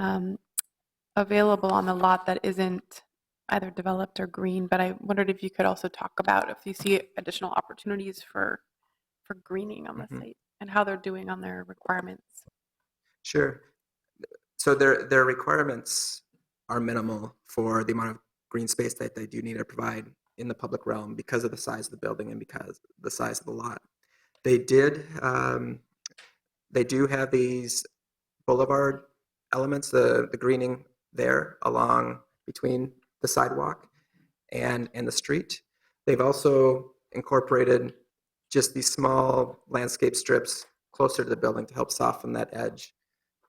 available on the lot that isn't either developed or green, but I wondered if you could also talk about if you see additional opportunities for greening on the site and how they're doing on their requirements. Sure. So their requirements are minimal for the amount of green space that they do need to provide in the public realm because of the size of the building and because of the size of the lot. They do have these boulevard elements, the greening there along between the sidewalk and the street. They've also incorporated just these small landscape strips closer to the building to help soften that edge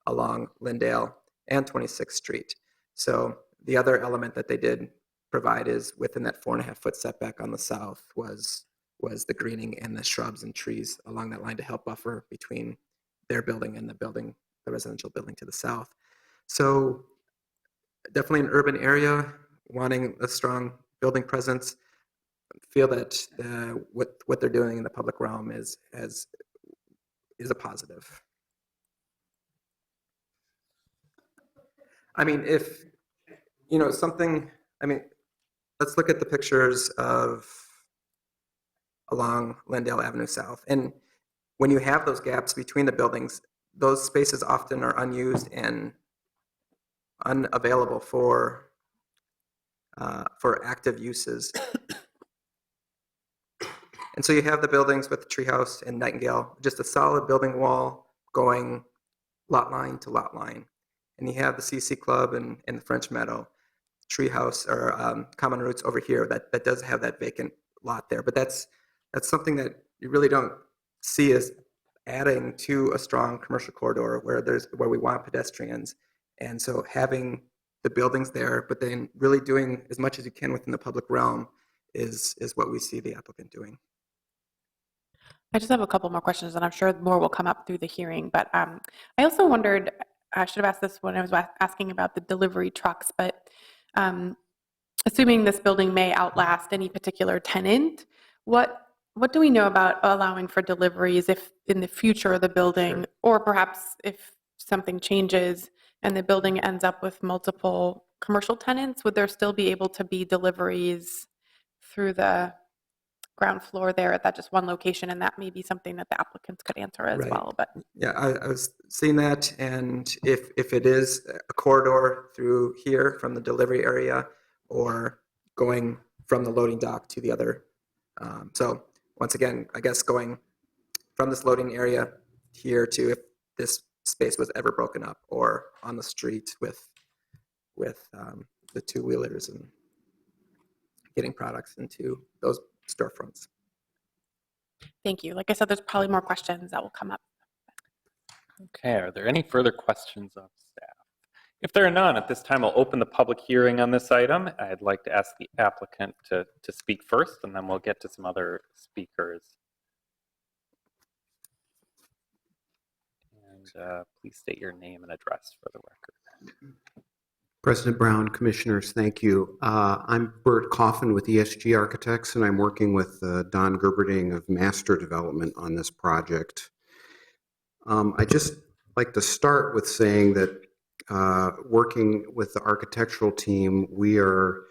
along Lyndale and 26th Street. So the other element that they did provide is within that 4.5-foot setback on the south was the greening and the shrubs and trees along that line to help buffer between their building and the residential building to the south. So definitely an urban area, wanting a strong building presence. Feel that what they're doing in the public realm is a positive. I mean, if, let's look at the pictures of along Lyndale Avenue South. And when you have those gaps between the buildings, those spaces often are unused and unavailable for active uses. And so you have the buildings with the Treehouse and Nightingale, just a solid building wall going lot line to lot line. And you have the CC Club and the French Meadow, Treehouse or Common Roots over here that does have that vacant lot there. But that's something that you really don't see as adding to a strong commercial corridor where we want pedestrians. And so having the buildings there, but then really doing as much as you can within the public realm is what we see the applicant doing. I just have a couple more questions, and I'm sure more will come up through the hearing. But I also wondered, I should have asked this when I was asking about the delivery trucks, but assuming this building may outlast any particular tenant, what do we know about allowing for deliveries if in the future of the building, or perhaps if something changes and the building ends up with multiple commercial tenants, would there still be able to be deliveries through the ground floor there at that just one location? And that may be something that the applicants could answer as well. But yeah, I was seeing that, and if it is a corridor through here from the delivery area or going from the loading dock to the other. So once again, I guess going from this loading area here to if this space was ever broken up, or on the street with the two-wheelers and getting products into those storefronts. thank you. Like I said, there's probably more questions that will come up. Okay, are there any further questions of staff? If there are none, at this time I'll open the public hearing on this item. I'd like to ask the applicant to speak first, and then we'll get to some other speakers. And please state your name and address for the record. President Brown, Commissioners, thank you. I'm Bert Coffin with ESG Architects, and I'm working with Don Gerberding of Master Development on this project. I'd just like to start with saying that working with the architectural team, we are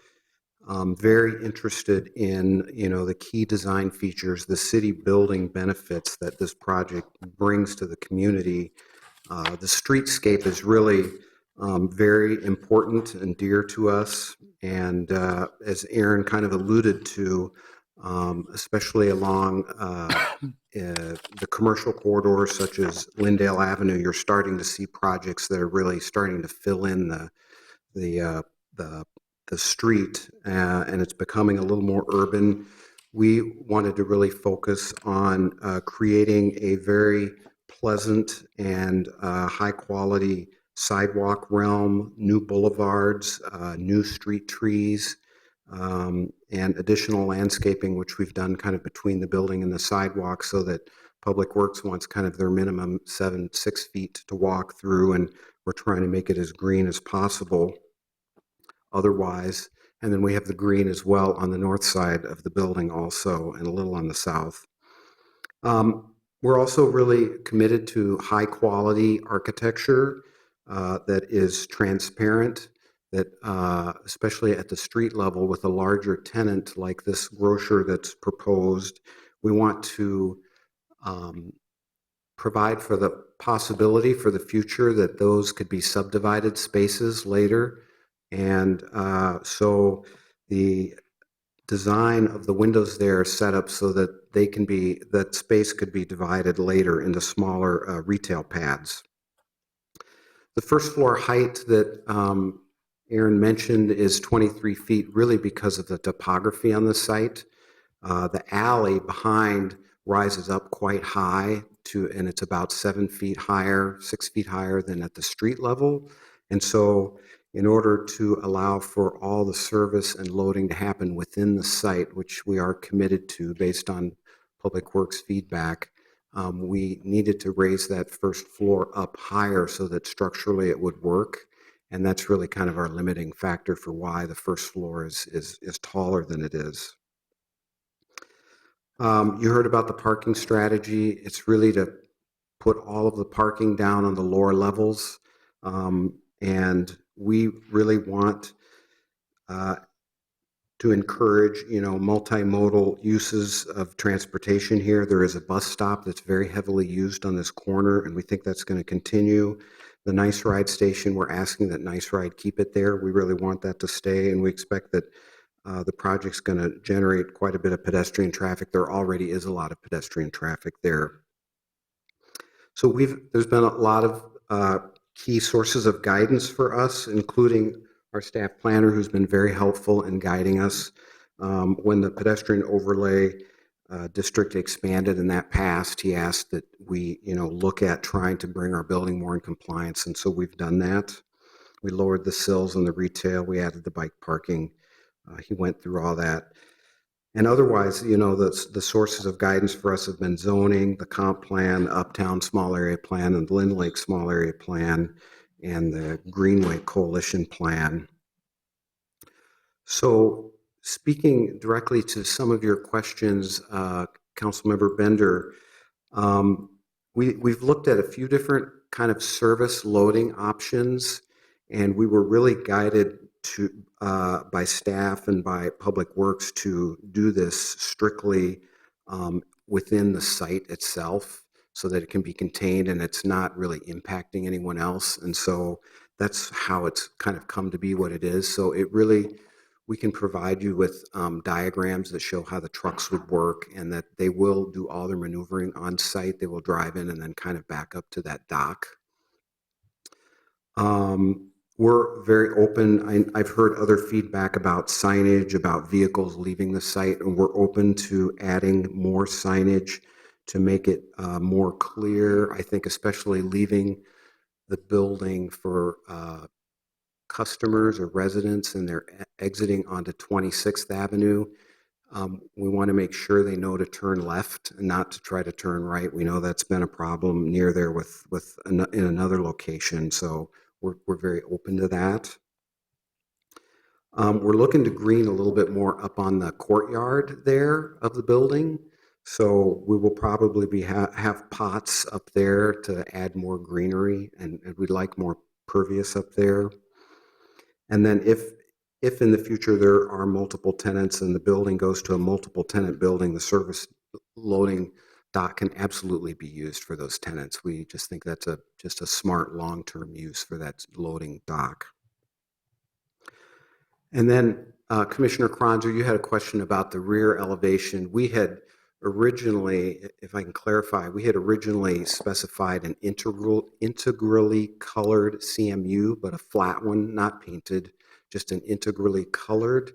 very interested in, the key design features, the city building benefits that this project brings to the community. The streetscape is really very important and dear to us. And as Aaron kind of alluded to, especially along the commercial corridors such as Lyndale Avenue, you're starting to see projects that are really starting to fill in the street, and it's becoming a little more urban. We wanted to really focus on creating a very pleasant and high quality sidewalk realm, new boulevards, new street trees, and additional landscaping, which we've done kind of between the building and the sidewalk so that Public Works wants kind of their minimum 6 feet to walk through, and we're trying to make it as green as possible otherwise. And then we have the green as well on the north side of the building also, and a little on the south. We're also really committed to high quality architecture that is transparent, that especially at the street level with a larger tenant like this grocer that's proposed, we want to provide for the possibility for the future that those could be subdivided spaces later. And so the design of the windows there is set up so that that space could be divided later into smaller retail pads. The first floor height that Aaron mentioned is 23 feet, really because of the topography on the site. The alley behind rises up quite high and it's about 7 feet higher, 6 feet higher than at the street level. And so in order to allow for all the service and loading to happen within the site, which we are committed to based on Public Works feedback, we needed to raise that first floor up higher so that structurally it would work. And that's really kind of our limiting factor for why the first floor is taller than it is. You heard about the parking strategy. It's really to put all of the parking down on the lower levels. And we really want to encourage, multimodal uses of transportation here. There is a bus stop that's very heavily used on this corner, and we think that's going to continue. The Nice Ride station, we're asking that Nice Ride keep it there. We really want that to stay, and we expect that the project's going to generate quite a bit of pedestrian traffic. There already is a lot of pedestrian traffic there. So there's been a lot of key sources of guidance for us, including our staff planner, who's been very helpful in guiding us. When the pedestrian overlay district expanded and that passed, he asked that we, look at trying to bring our building more in compliance, and so we've done that. We lowered the sills in the retail. We added the bike parking. He went through all that. And otherwise, the sources of guidance for us have been zoning, the comp plan, Uptown Small Area Plan, and the Lynn Lake Small Area Plan, and the Greenway Coalition Plan. So speaking directly to some of your questions, Councilmember Bender, we've looked at a few different kind of service loading options, and we were really guided by staff and by Public Works to do this strictly within the site itself so that it can be contained and it's not really impacting anyone else. And so that's how it's kind of come to be what it is. So we can provide you with diagrams that show how the trucks would work, and that they will do all their maneuvering on site. They will drive in and then kind of back up to that dock. We're very open. I've heard other feedback about signage, about vehicles leaving the site, and we're open to adding more signage to make it more clear. I think especially leaving the building for customers or residents and they're exiting onto 26th Avenue. We want to make sure they know to turn left and not to try to turn right. We know that's been a problem near there in another location. So we're very open to that. We're looking to green a little bit more up on the courtyard there of the building. So we will probably have pots up there to add more greenery, and we'd like more pervious up there. And then if in the future there are multiple tenants and the building goes to a multiple tenant building, the service loading dock can absolutely be used for those tenants. We just think that's just a smart long-term use for that loading dock. And then Commissioner Kronzer, you had a question about the rear elevation. We had originally, if I can clarify, we had originally specified an integrally colored CMU, but a flat one, not painted, just an integrally colored,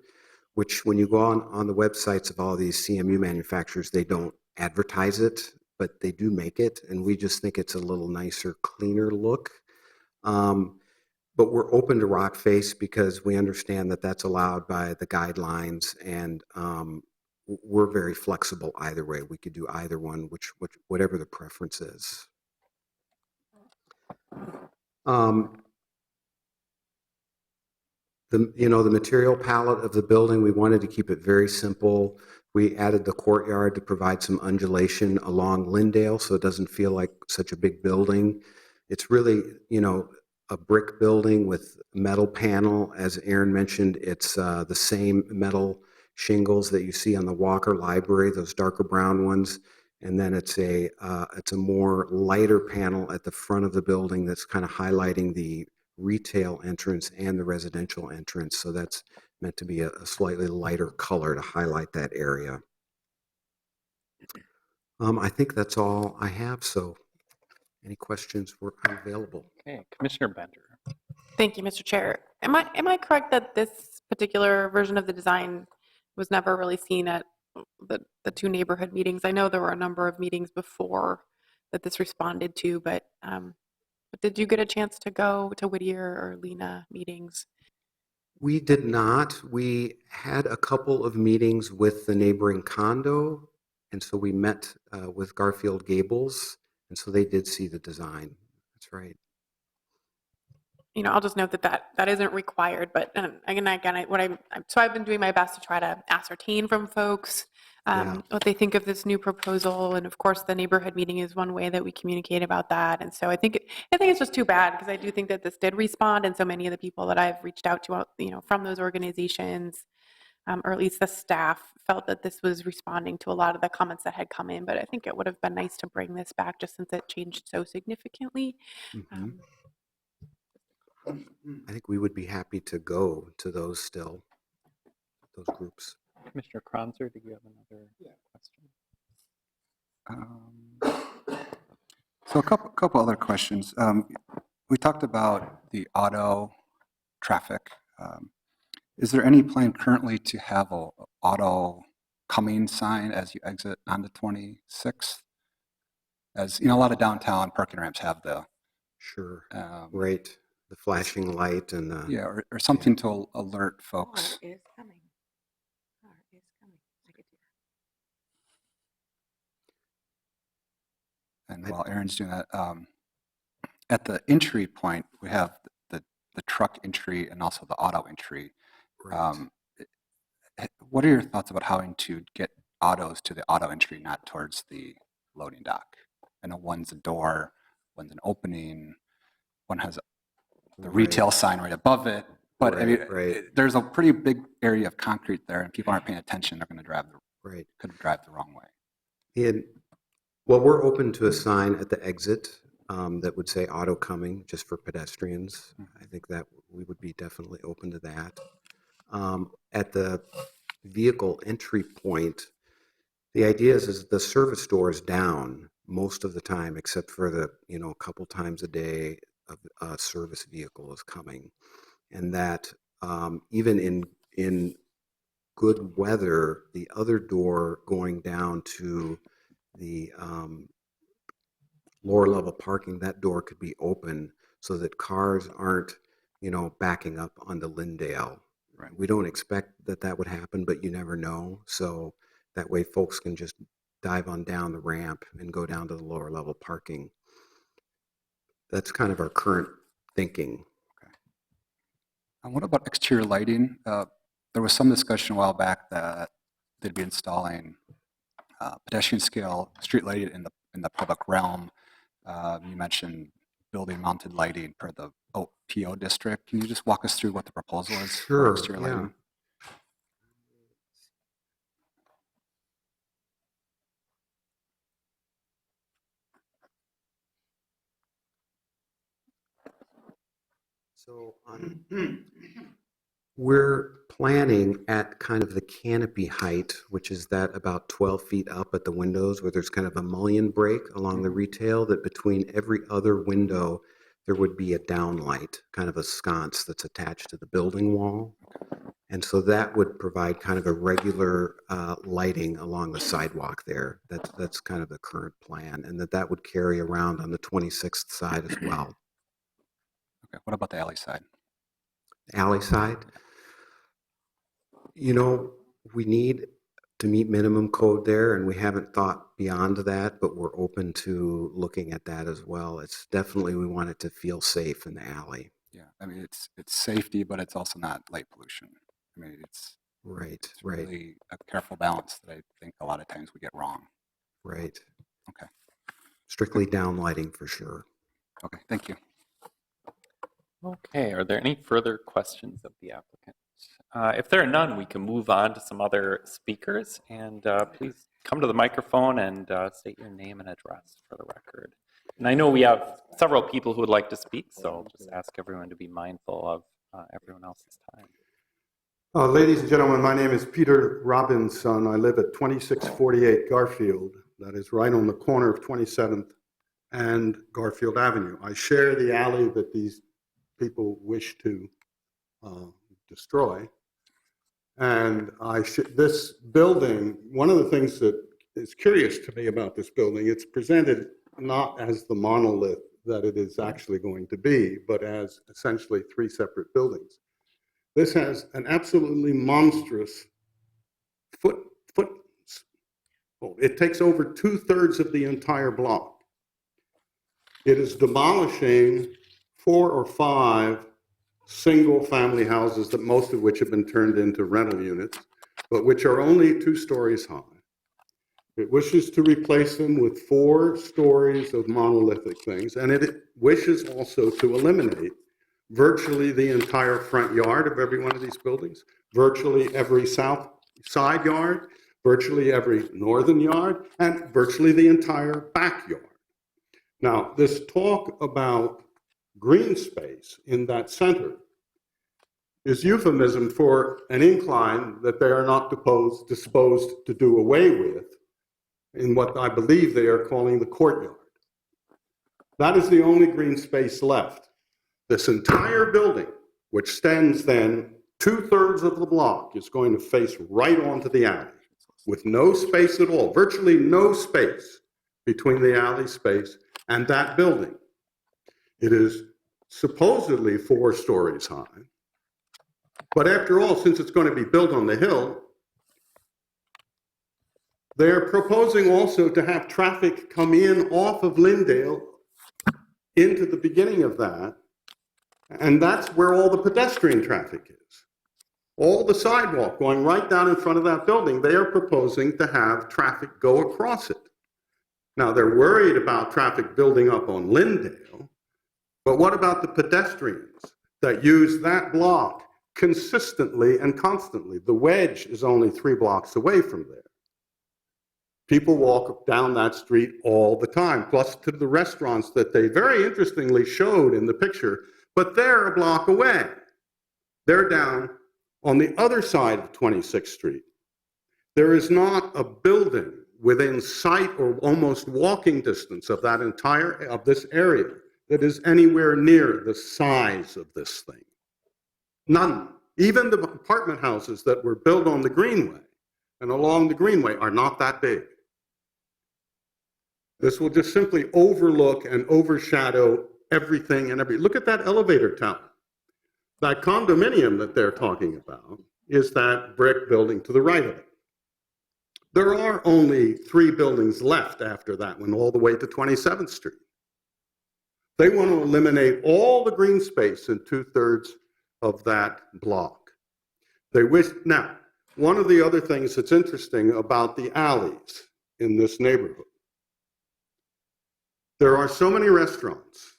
which when you go on the websites of all these CMU manufacturers, they don't advertise it, but they do make it, and we just think it's a little nicer, cleaner look. but we're open to rock face because we understand that that's allowed by the guidelines, and we're very flexible either way. We could do either one, whatever the preference is. The material palette of the building, we wanted to keep it very simple. We added the courtyard to provide some undulation along Lyndale, so it doesn't feel like such a big building. It's really, a brick building with metal panel. As Aaron mentioned, it's the same metal shingles that you see on the Walker Library, those darker brown ones. And then it's a more lighter panel at the front of the building that's kind of highlighting the retail entrance and the residential entrance. So that's meant to be a slightly lighter color to highlight that area. I think that's all I have. So any questions, I'm available. Okay, Commissioner Bender. Thank you, Mr. Chair. Am I correct that this particular version of the design was never really seen at the two neighborhood meetings? I know there were a number of meetings before that this responded to, but did you get a chance to go to Whittier or Lena meetings? We did not. We had a couple of meetings with the neighboring condo, and so we met with Garfield Gables, and so they did see the design. That's right. I'll just note that isn't required, but again, so I've been doing my best to try to ascertain from folks what they think of this new proposal, and of course, the neighborhood meeting is one way that we communicate about that. And so I think it's just too bad because I do think that this did respond, and so many of the people that I've reached out to, from those organizations, or at least the staff, felt that this was responding to a lot of the comments that had come in. But I think it would have been nice to bring this back just since it changed so significantly. Mm-hmm. I think we would be happy to go to those groups. Commissioner Kronzer, do you have another question? So a couple other questions. We talked about the auto traffic. Is there any plan currently to have a auto coming sign as you exit on the 26th? As a lot of downtown parking ramps have the Right. The flashing light and or something to alert folks. Car is coming. Car is coming. I could do And while Aaron's doing that, at the entry point, we have the truck entry and also the auto entry. Right. What are your thoughts about having to get autos to the auto entry, not towards the loading dock? I know one's a door, one's an opening, one has the retail sign right above it. But there's a pretty big area of concrete there, and people aren't paying attention. They're going to could drive the wrong way. Well, we're open to a sign at the exit that would say auto coming, just for pedestrians. I think that we would be definitely open to that. At the vehicle entry point, the idea is the service door is down most of the time, except for a couple times a day a service vehicle is coming, and that even in good weather, the other door going down to the lower level parking, that door could be open so that cars aren't backing up onto Lyndale. Right. We don't expect that would happen, but you never know. So that way folks can just dive on down the ramp and go down to the lower level parking. That's kind of our current thinking. Okay. And what about exterior lighting? There was some discussion a while back that they'd be installing pedestrian scale street lighting in the public realm. You mentioned building mounted lighting per the PO district. Can you just walk us through what the proposal is for exterior lighting? So we're planning at kind of the canopy height, which is that about 12 feet up at the windows, where there's kind of a mullion break along the retail, that between every other window there would be a downlight, kind of a sconce that's attached to the building wall. And so that would provide kind of a regular lighting along the sidewalk there. That's kind of the current plan, and that would carry around on the 26th side as well. Okay, what about the alley side? Alley side. You know, we need to meet minimum code there, and we haven't thought beyond that, but we're open to looking at that as well. It's definitely, we want it to feel safe in the alley. Yeah, I mean, it's safety, but it's also not light pollution. I mean, it's Right, it's right, really a careful balance that I think a lot of times we get wrong. right. Okay. Strictly downlighting for sure. Okay, thank you. Okay, are there any further questions of the applicant? If there are none, we can move on to some other speakers, and please come to the microphone and state your name and address for the record. And I know we have several people who would like to speak, so I'll just ask everyone to be mindful of everyone else's time. Ladies and gentlemen, my name is Peter Robinson. I live at 2648 Garfield. That is right on the corner of 27th and Garfield Avenue. I share the alley that these people wish to destroy. And this building, one of the things that is curious to me about this building, it's presented not as the monolith that it is actually going to be, but as essentially three separate buildings. This has an absolutely monstrous it takes over 2/3 of the entire block. It is demolishing 4 or 5 single-family houses, that most of which have been turned into rental units, but which are only 2 stories high. It wishes to replace them with 4 stories of monolithic things, and it wishes also to eliminate virtually the entire front yard of every one of these buildings, virtually every south side yard, virtually every northern yard, and virtually the entire backyard. Now, this talk about green space in that center is euphemism for an incline that they are not disposed to do away with in what I believe they are calling the courtyard. That is the only green space left. This entire building, which stands then 2/3 of the block, is going to face right onto the alley with no space at all, virtually no space between the alley space and that building. It is supposedly 4 stories high. But after all, since it's going to be built on the hill, they're proposing also to have traffic come in off of Lindale into the beginning of that. And that's where all the pedestrian traffic is. All the sidewalk going right down in front of that building, they are proposing to have traffic go across it. Now, they're worried about traffic building up on Lindale, but what about the pedestrians that use that block consistently and constantly? The Wedge is only 3 blocks away from there. People walk down that street all the time, plus to the restaurants that they very interestingly showed in the picture, but they're a block away. They're down on the other side of 26th Street. There is not a building within sight or almost walking distance of this area that is anywhere near the size of this thing. None. Even the apartment houses that were built on the Greenway and along the Greenway are not that big. This will just simply overlook and overshadow everything and look at that elevator tower. That condominium that they're talking about is that brick building to the right of it. There are only 3 buildings left after that one, all the way to 27th Street. They want to eliminate all the green space in 2/3 of that block. Now, one of the other things that's interesting about the alleys in this neighborhood, there are so many restaurants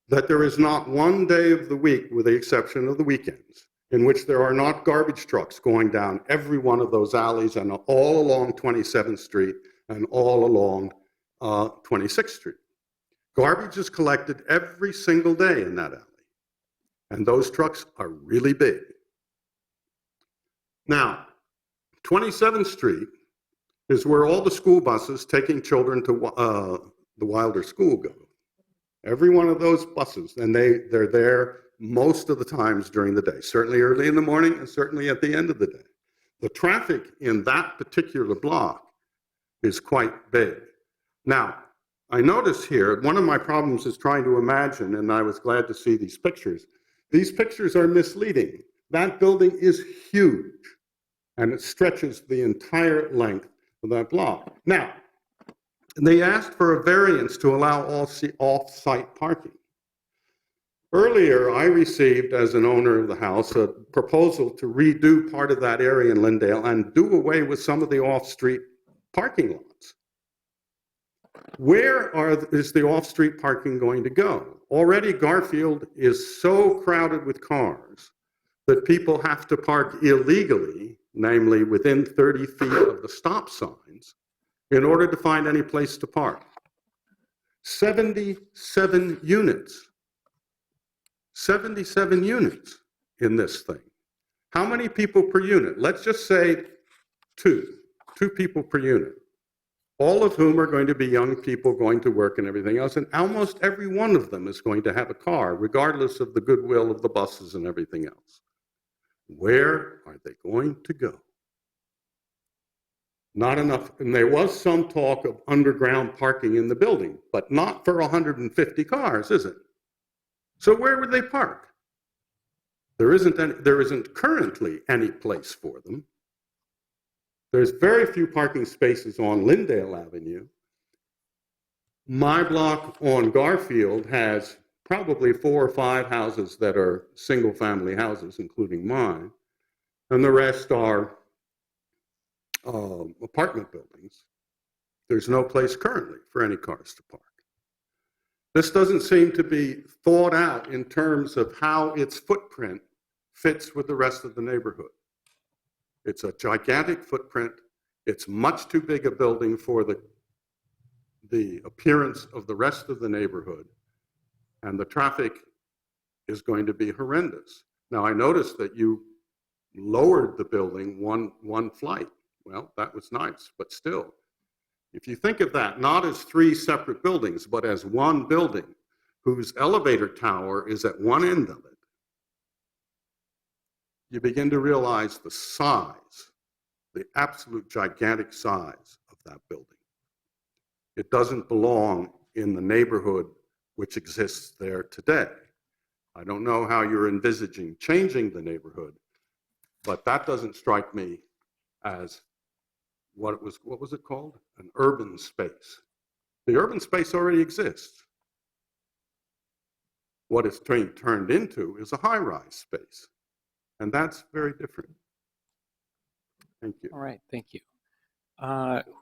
that there is not one day of the week, with the exception of the weekends, in which there are not garbage trucks going down every one of those alleys and all along 27th Street and all along 26th Street. Garbage is collected every single day in that alley, and those trucks are really big. Now, 27th Street is where all the school buses taking children to the Wilder School go. Every one of those buses, and they're there most of the times during the day, certainly early in the morning and certainly at the end of the day. The traffic in that particular block is quite big. Now, I notice here, one of my problems is trying to imagine, and I was glad to see these pictures. These pictures are misleading. That building is huge, and it stretches the entire length of that block. Now, they asked for a variance to allow off-site parking. Earlier, I received, as an owner of the house, a proposal to redo part of that area in Lindale and do away with some of the off-street parking lots. Where is the off-street parking going to go? Already Garfield is so crowded with cars that people have to park illegally, namely within 30 feet of the stop signs, in order to find any place to park. 77 units. 77 units in this thing. How many people per unit? Let's just say two people per unit, all of whom are going to be young people going to work and everything else, and almost every one of them is going to have a car, regardless of the goodwill of the buses and everything else. Where are they going to go? Not enough, and there was some talk of underground parking in the building, but not for 150 cars, is it? So where would they park? There isn't currently any place for them. There's very few parking spaces on Lindale Avenue. My block on Garfield has probably 4 or 5 houses that are single-family houses, including mine, and the rest are apartment buildings. There's no place currently for any cars to park. This doesn't seem to be thought out in terms of how its footprint fits with the rest of the neighborhood. It's a gigantic footprint. It's much too big a building for the appearance of the rest of the neighborhood, and the traffic is going to be horrendous. Now, I noticed that you lowered the building one flight. Well, that was nice, but still, if you think of that not as 3 separate buildings, but as one building whose elevator tower is at one end of it, you begin to realize the size, the absolute gigantic size of that building. It doesn't belong in the neighborhood which exists there today. I don't know how you're envisaging changing the neighborhood, but that doesn't strike me as what was it called? An urban space. The urban space already exists. What it's turned into is a high-rise space, and that's very different. Thank you. All right, thank you.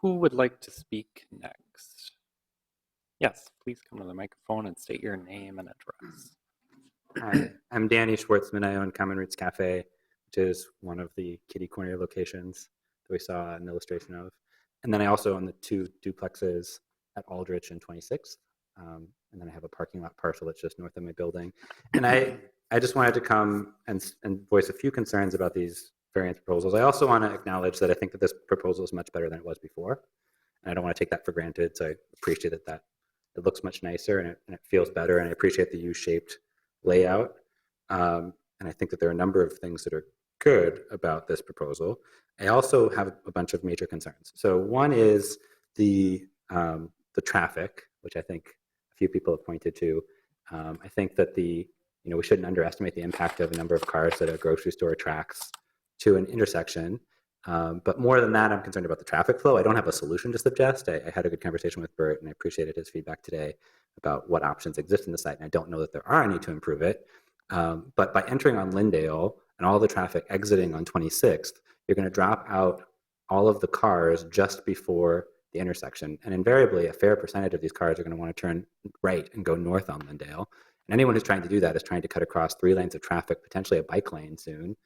Who would like to speak next? Yes, please come to the microphone and state your name and address. Hi, I'm Danny Schwartzman. I own Common Roots Cafe, which is one of the kitty corner locations that we saw an illustration of. And then I also own the 2 duplexes at Aldrich and 26th. And then I have a parking lot parcel that's just north of my building. And I just wanted to come and voice a few concerns about these variance proposals. I also want to acknowledge that I think that this proposal is much better than it was before. And I don't want to take that for granted. So I appreciate that it looks much nicer and it feels better. And I appreciate the U-shaped layout. And I think that there are a number of things that are good about this proposal. I also have a bunch of major concerns. So one is the traffic, which I think a few people have pointed to. I think that we shouldn't underestimate the impact of a number of cars that a grocery store attracts to an intersection. But more than that, I'm concerned about the traffic flow. I don't have a solution to suggest. I had a good conversation with Bert, and I appreciated his feedback today about what options exist in the site, and I don't know that there are any to improve it. But by entering on Lindale and all the traffic exiting on 26th, you're going to drop out all of the cars just before the intersection. And invariably, a fair percentage of these cars are going to want to turn right and go north on Lindale. And anyone who's trying to do that is trying to cut across 3 lanes of traffic, potentially a bike lane soon,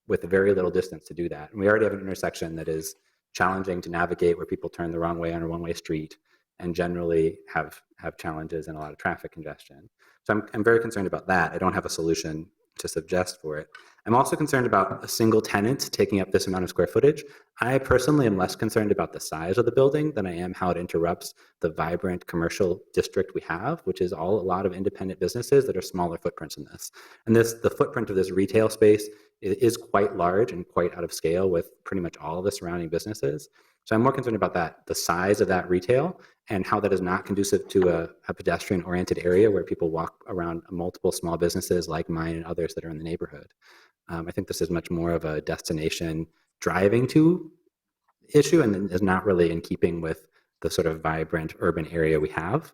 with very little distance to do that. And we already have an intersection that is challenging to navigate, where people turn the wrong way on a one-way street and generally have challenges and a lot of traffic congestion. So I'm very concerned about that. I don't have a solution to suggest for it. I'm also concerned about a single tenant taking up this amount of square footage. I personally am less concerned about the size of the building than I am how it interrupts the vibrant commercial district we have, which is a lot of independent businesses that are smaller footprints in this. And the footprint of this retail space is quite large and quite out of scale with pretty much all of the surrounding businesses. So I'm more concerned about that, the size of that retail and how that is not conducive to a pedestrian-oriented area where people walk around multiple small businesses like mine and others that are in the neighborhood. I think this is much more of a destination driving to issue and is not really in keeping with the sort of vibrant urban area we have.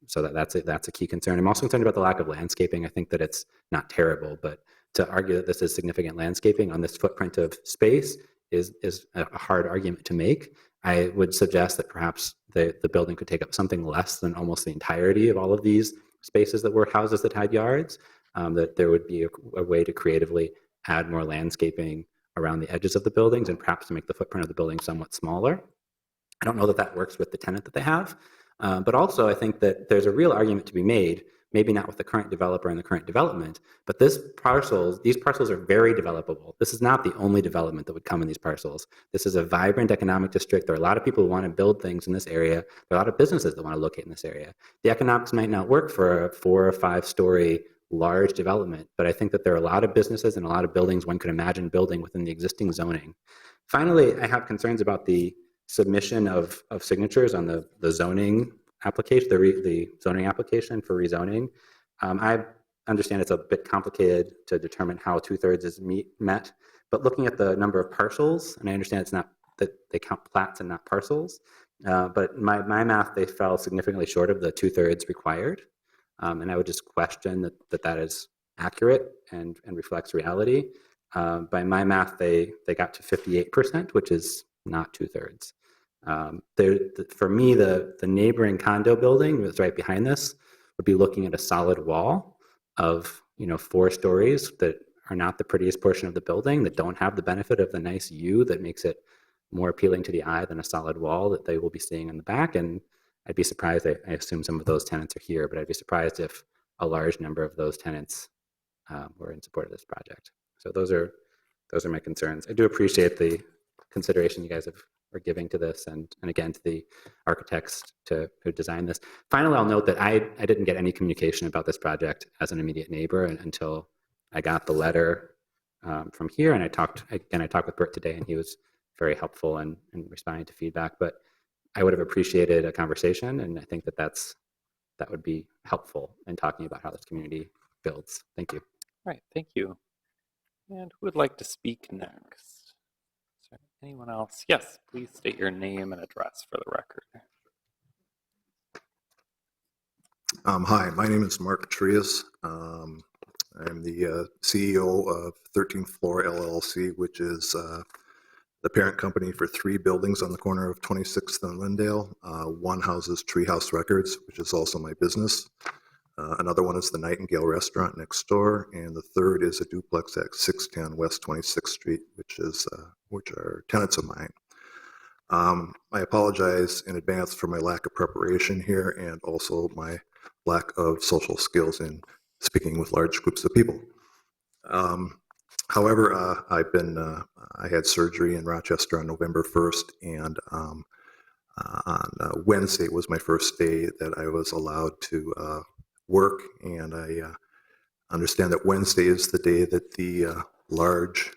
So that's a key concern. I'm also concerned about the lack of landscaping. I think that it's not terrible, but to argue that this is significant landscaping on this footprint of space is a hard argument to make. I would suggest that perhaps the building could take up something less than almost the entirety of all of these spaces that were houses that had yards, that there would be a way to creatively add more landscaping around the edges of the buildings and perhaps to make the footprint of the building somewhat smaller. I don't know that that works with the tenant that they have, but also I think that there's a real argument to be made, maybe not with the current developer and the current development, but these parcels are very developable. This is not the only development that would come in these parcels. This is a vibrant economic district. There are a lot of people who want to build things in this area. There are a lot of businesses that want to locate in this area. The economics might not work for a 4 or 5 story large development, but I think that there are a lot of businesses and a lot of buildings one could imagine building within the existing zoning. Finally, I have concerns about the submission of signatures on the zoning application, the zoning application for rezoning. I understand it's a bit complicated to determine how 2/3 is met, but looking at the number of parcels, and I understand it's not that they count plats and not parcels, but my math, they fell significantly short of the 2/3 required. And I would just question that is accurate and reflects reality. By my math, they got to 58%, which is not 2/3. For me, the neighboring condo building that's right behind this would be looking at a solid wall of 4 stories that are not the prettiest portion of the building, that don't have the benefit of the nice view that makes it more appealing to the eye than a solid wall that they will be seeing in the back. And I'd be surprised, I assume some of those tenants are here, but I'd be surprised if a large number of those tenants were in support of this project. So those are my concerns. I do appreciate the consideration you guys are giving to this, and again to the architects who designed this. Finally, I'll note that I didn't get any communication about this project as an immediate neighbor until I got the letter from here, and I talked with Bert today, and he was very helpful in responding to feedback. But I would have appreciated a conversation, and I think that would be helpful in talking about how this community builds. Thank you. All right, thank you. And who would like to speak next? Is there anyone else? Yes, please state your name and address for the record. Hi, my name is Mark Trias. I'm the CEO of 13th Floor LLC, which is the parent company for 3 buildings on the corner of 26th and Lindale. One houses Treehouse Records, which is also my business. Another one is the Nightingale Restaurant next door, and the third is a duplex at 610 West 26th Street, which are tenants of mine. I apologize in advance for my lack of preparation here and also my lack of social skills in speaking with large groups of people. However, I had surgery in Rochester on November 1st, and on Wednesday was my first day that I was allowed to work, and I understand that Wednesday is the day that the large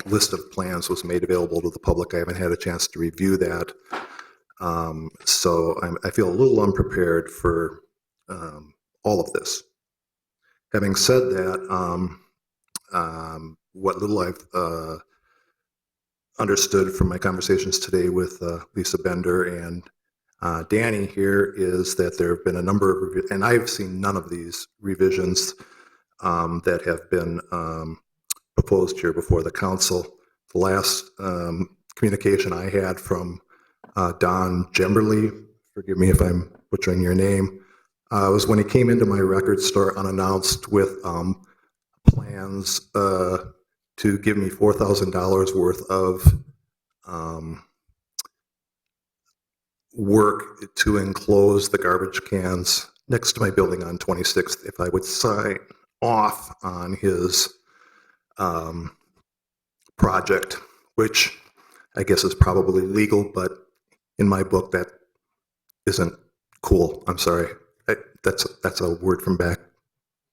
list of plans was made available to the public. I haven't had a chance to review that, so I feel a little unprepared for all of this. Having said that, what little I've understood from my conversations today with Lisa Bender and Danny here is that there have been a number of, and I've seen none of these revisions that have been proposed here before the council. The last communication I had from Don Gemberly, forgive me if I'm butchering your name, was when he came into my record store unannounced with plans to give me $4,000 worth of work to enclose the garbage cans next to my building on 26th if I would sign off on his project, which I guess is probably legal, but in my book that isn't cool. I'm sorry. That's a word from back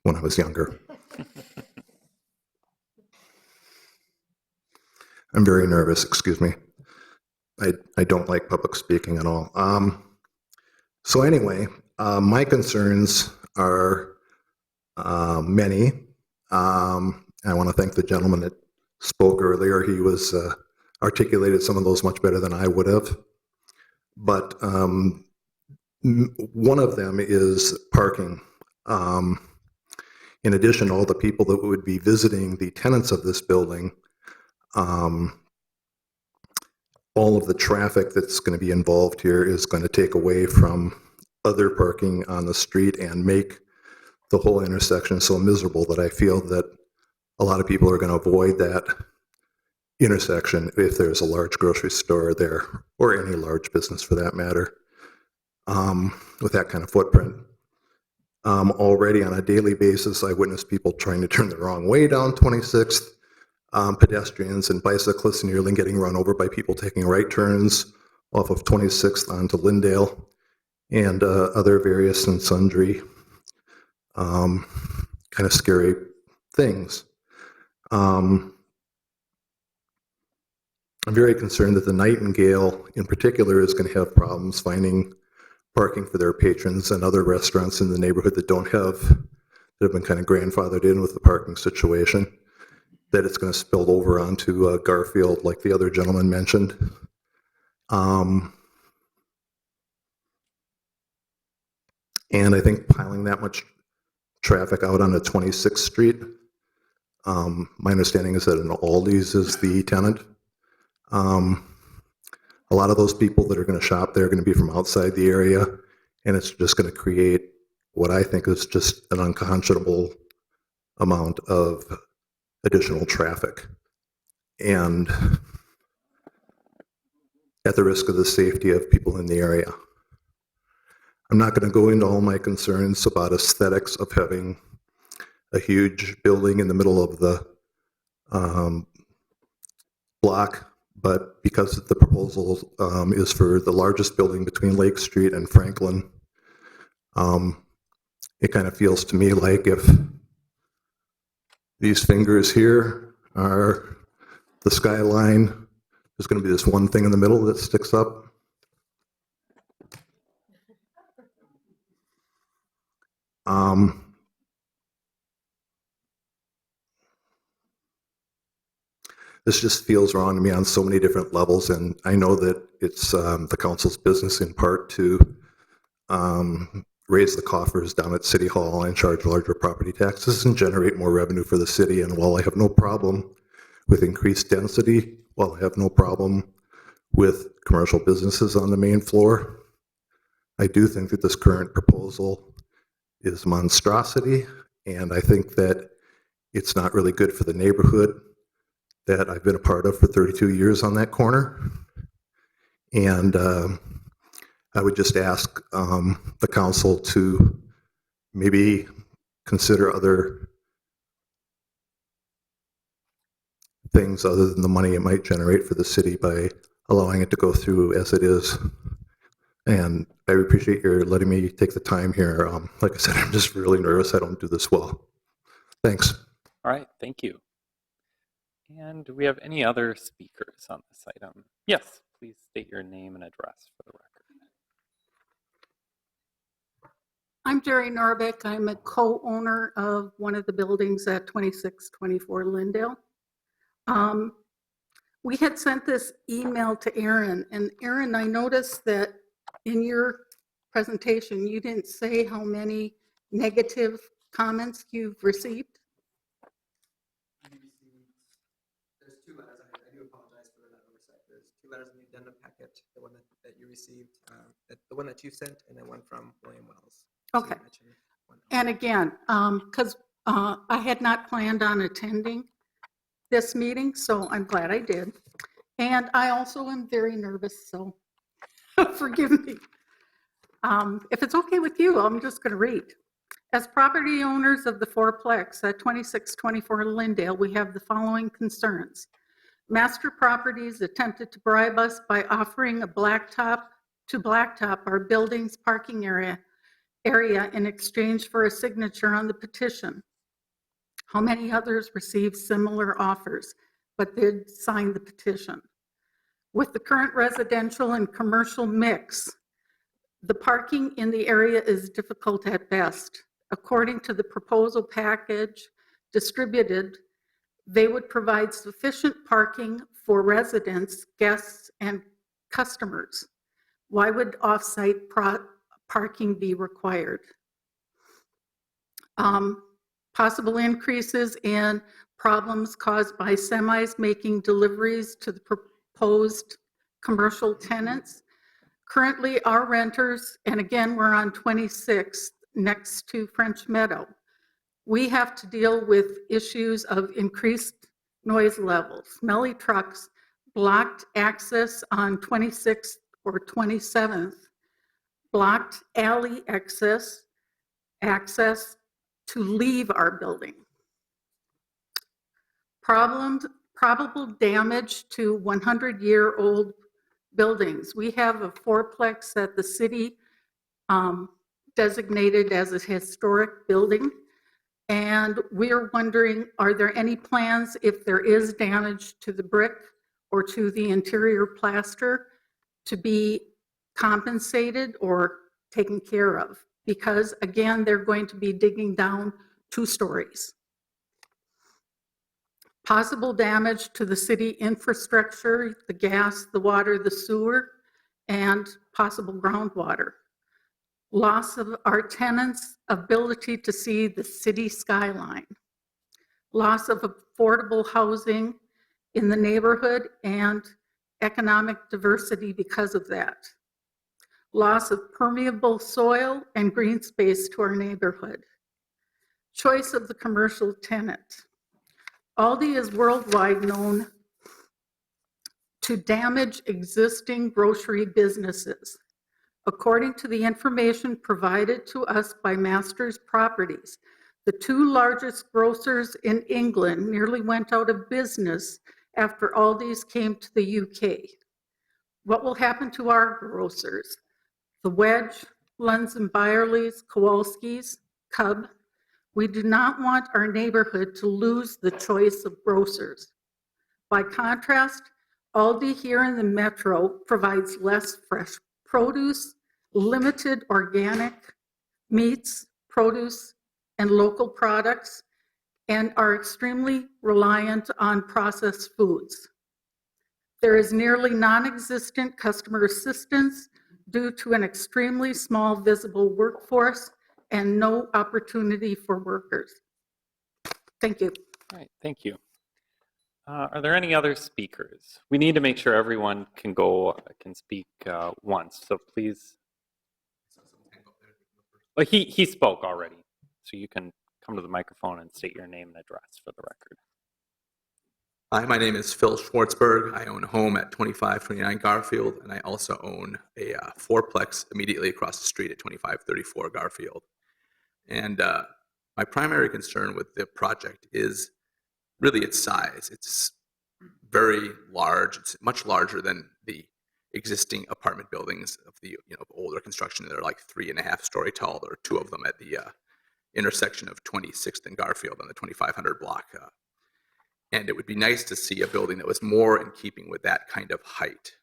when I was younger. I'm very nervous, excuse me. I don't like public speaking at all. So anyway, my concerns are many. I want to thank the gentleman that spoke earlier. He was articulated some of those much better than I would have. But one of them is parking. In addition, all the people that would be visiting the tenants of this building, all of the traffic that's going to be involved here is going to take away from other parking on the street and make the whole intersection so miserable that I feel that a lot of people are going to avoid that intersection if there's a large grocery store there, or any large business for that matter, with that kind of footprint. Already on a daily basis, I witness people trying to turn the wrong way down 26th, pedestrians and bicyclists nearly getting run over by people taking right turns off of 26th onto Lyndale, and other various and sundry kind of scary things. I'm very concerned that the Nightingale in particular is going to have problems finding parking for their patrons, and other restaurants in the neighborhood that have been kind of grandfathered in with the parking situation, that it's going to spill over onto Garfield like the other gentleman mentioned. And I think piling that much traffic out onto 26th Street, my understanding is that an Aldi's is the tenant. A lot of those people that are going to shop there are going to be from outside the area, and it's just going to create what I think is just an unconscionable amount of additional traffic, and at the risk of the safety of people in the area. I'm not going to go into all my concerns about aesthetics of having a huge building in the middle of the block, but because the proposal is for the largest building between Lake Street and Franklin, it kind of feels to me like if these fingers here are the skyline, there's going to be this one thing in the middle that sticks up. This just feels wrong to me on so many different levels, and I know that it's the council's business in part to raise the coffers down at City Hall and charge larger property taxes and generate more revenue for the city. And while I have no problem with increased density, while I have no problem with commercial businesses on the main floor, I do think that this current proposal is monstrosity, and I think that it's not really good for the neighborhood that I've been a part of for 32 years on that corner. And I would just ask the council to maybe consider other things other than the money it might generate for the city by allowing it to go through as it is. And I appreciate your letting me take the time here. Like I said, I'm just really nervous. I don't do this well. Thanks. All right, thank you. And do we have any other speakers on this item? Yes, please state your name and address for the record. I'm Jerry Norbeck. I'm a co-owner of one of the buildings at 2624 Lyndale. We had sent this email to Aaron, and Aaron, I noticed that in your presentation, you didn't say how many negative comments you've received. There's 2 letters. I do apologize for that oversight. There's 2 letters in the addendum packet, the one that you received, the one that you sent, and then one from William Wells. Okay. And again, because I had not planned on attending this meeting, so I'm glad I did. And I also am very nervous, so forgive me. If it's okay with you, I'm just going to read. As property owners of the fourplex at 2624 Lyndale, we have the following concerns. Master Properties attempted to bribe us by offering a blacktop our building's parking area in exchange for a signature on the petition. How many others received similar offers but did sign the petition? With the current residential and commercial mix, the parking in the area is difficult at best. According to the proposal package distributed, they would provide sufficient parking for residents, guests, and customers. Why would off-site parking be required? Possible increases in problems caused by semis making deliveries to the proposed commercial tenants. Currently, our renters, and again, we're on 26th next to French Meadow, we have to deal with issues of increased noise levels, smelly trucks, blocked access on 26th or 27th, blocked alley access to leave our building. Probable damage to 100-year-old buildings. We have a fourplex that the city designated as a historic building. And we're wondering, are there any plans if there is damage to the brick or to the interior plaster to be compensated or taken care of? Because again, they're going to be digging down 2 stories. Possible damage to the city infrastructure, the gas, the water, the sewer, and possible groundwater. Loss of our tenants' ability to see the city skyline. Loss of affordable housing in the neighborhood and economic diversity because of that. Loss of permeable soil and green space to our neighborhood. Choice of the commercial tenant. Aldi is worldwide known to damage existing grocery businesses. According to the information provided to us by Masters Properties, the 2 largest grocers in England nearly went out of business after Aldi's came to the UK. What will happen to our grocers? The Wedge, Lunds and Byerly's, Kowalski's, Cub. We do not want our neighborhood to lose the choice of grocers. By contrast, Aldi here in the metro provides less fresh produce, limited organic meats, produce, and local products, and are extremely reliant on processed foods. There is nearly non-existent customer assistance due to an extremely small visible workforce and no opportunity for workers. Thank you. All right, thank you. Are there any other speakers? We need to make sure everyone can speak once, so please. Well, he spoke already, so you can come to the microphone and state your name and address for the record. Hi, my name is Phil Schwartzberg. I own a home at 2529 Garfield, and I also own a fourplex immediately across the street at 2534 Garfield. And my primary concern with the project is really its size. It's very large. It's much larger than the existing apartment buildings of the older construction. They're like 3.5-story tall. There are 2 of them at the intersection of 26th and Garfield on the 2500 block. And it would be nice to see a building that was more in keeping with that kind of height.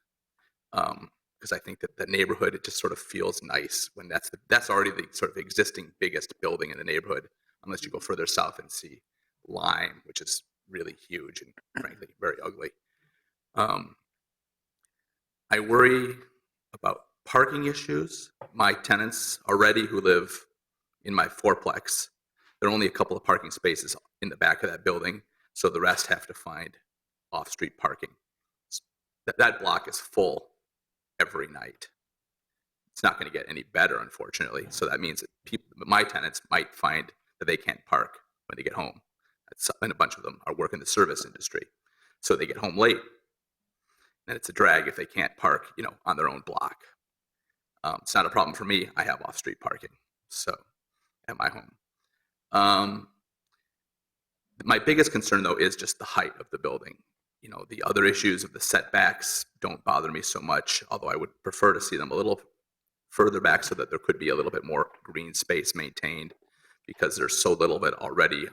Because I think that the neighborhood, it just sort of feels nice when that's already the sort of existing biggest building in the neighborhood, unless you go further south and see Lime, which is really huge and frankly very ugly. I worry about parking issues. My tenants already who live in my fourplex, there are only a couple of parking spaces in the back of that building, so the rest have to find off-street parking. That block is full every night. It's not going to get any better, unfortunately. So that means that my tenants might find that they can't park when they get home. And a bunch of them are working the service industry, so they get home late. And it's a drag if they can't park, on their own block. It's not a problem for me. I have off-street parking, so at my home. My biggest concern, though, is just the height of the building. The other issues of the setbacks don't bother me so much, although I would prefer to see them a little further back so that there could be a little bit more green space maintained, because there's so little of it already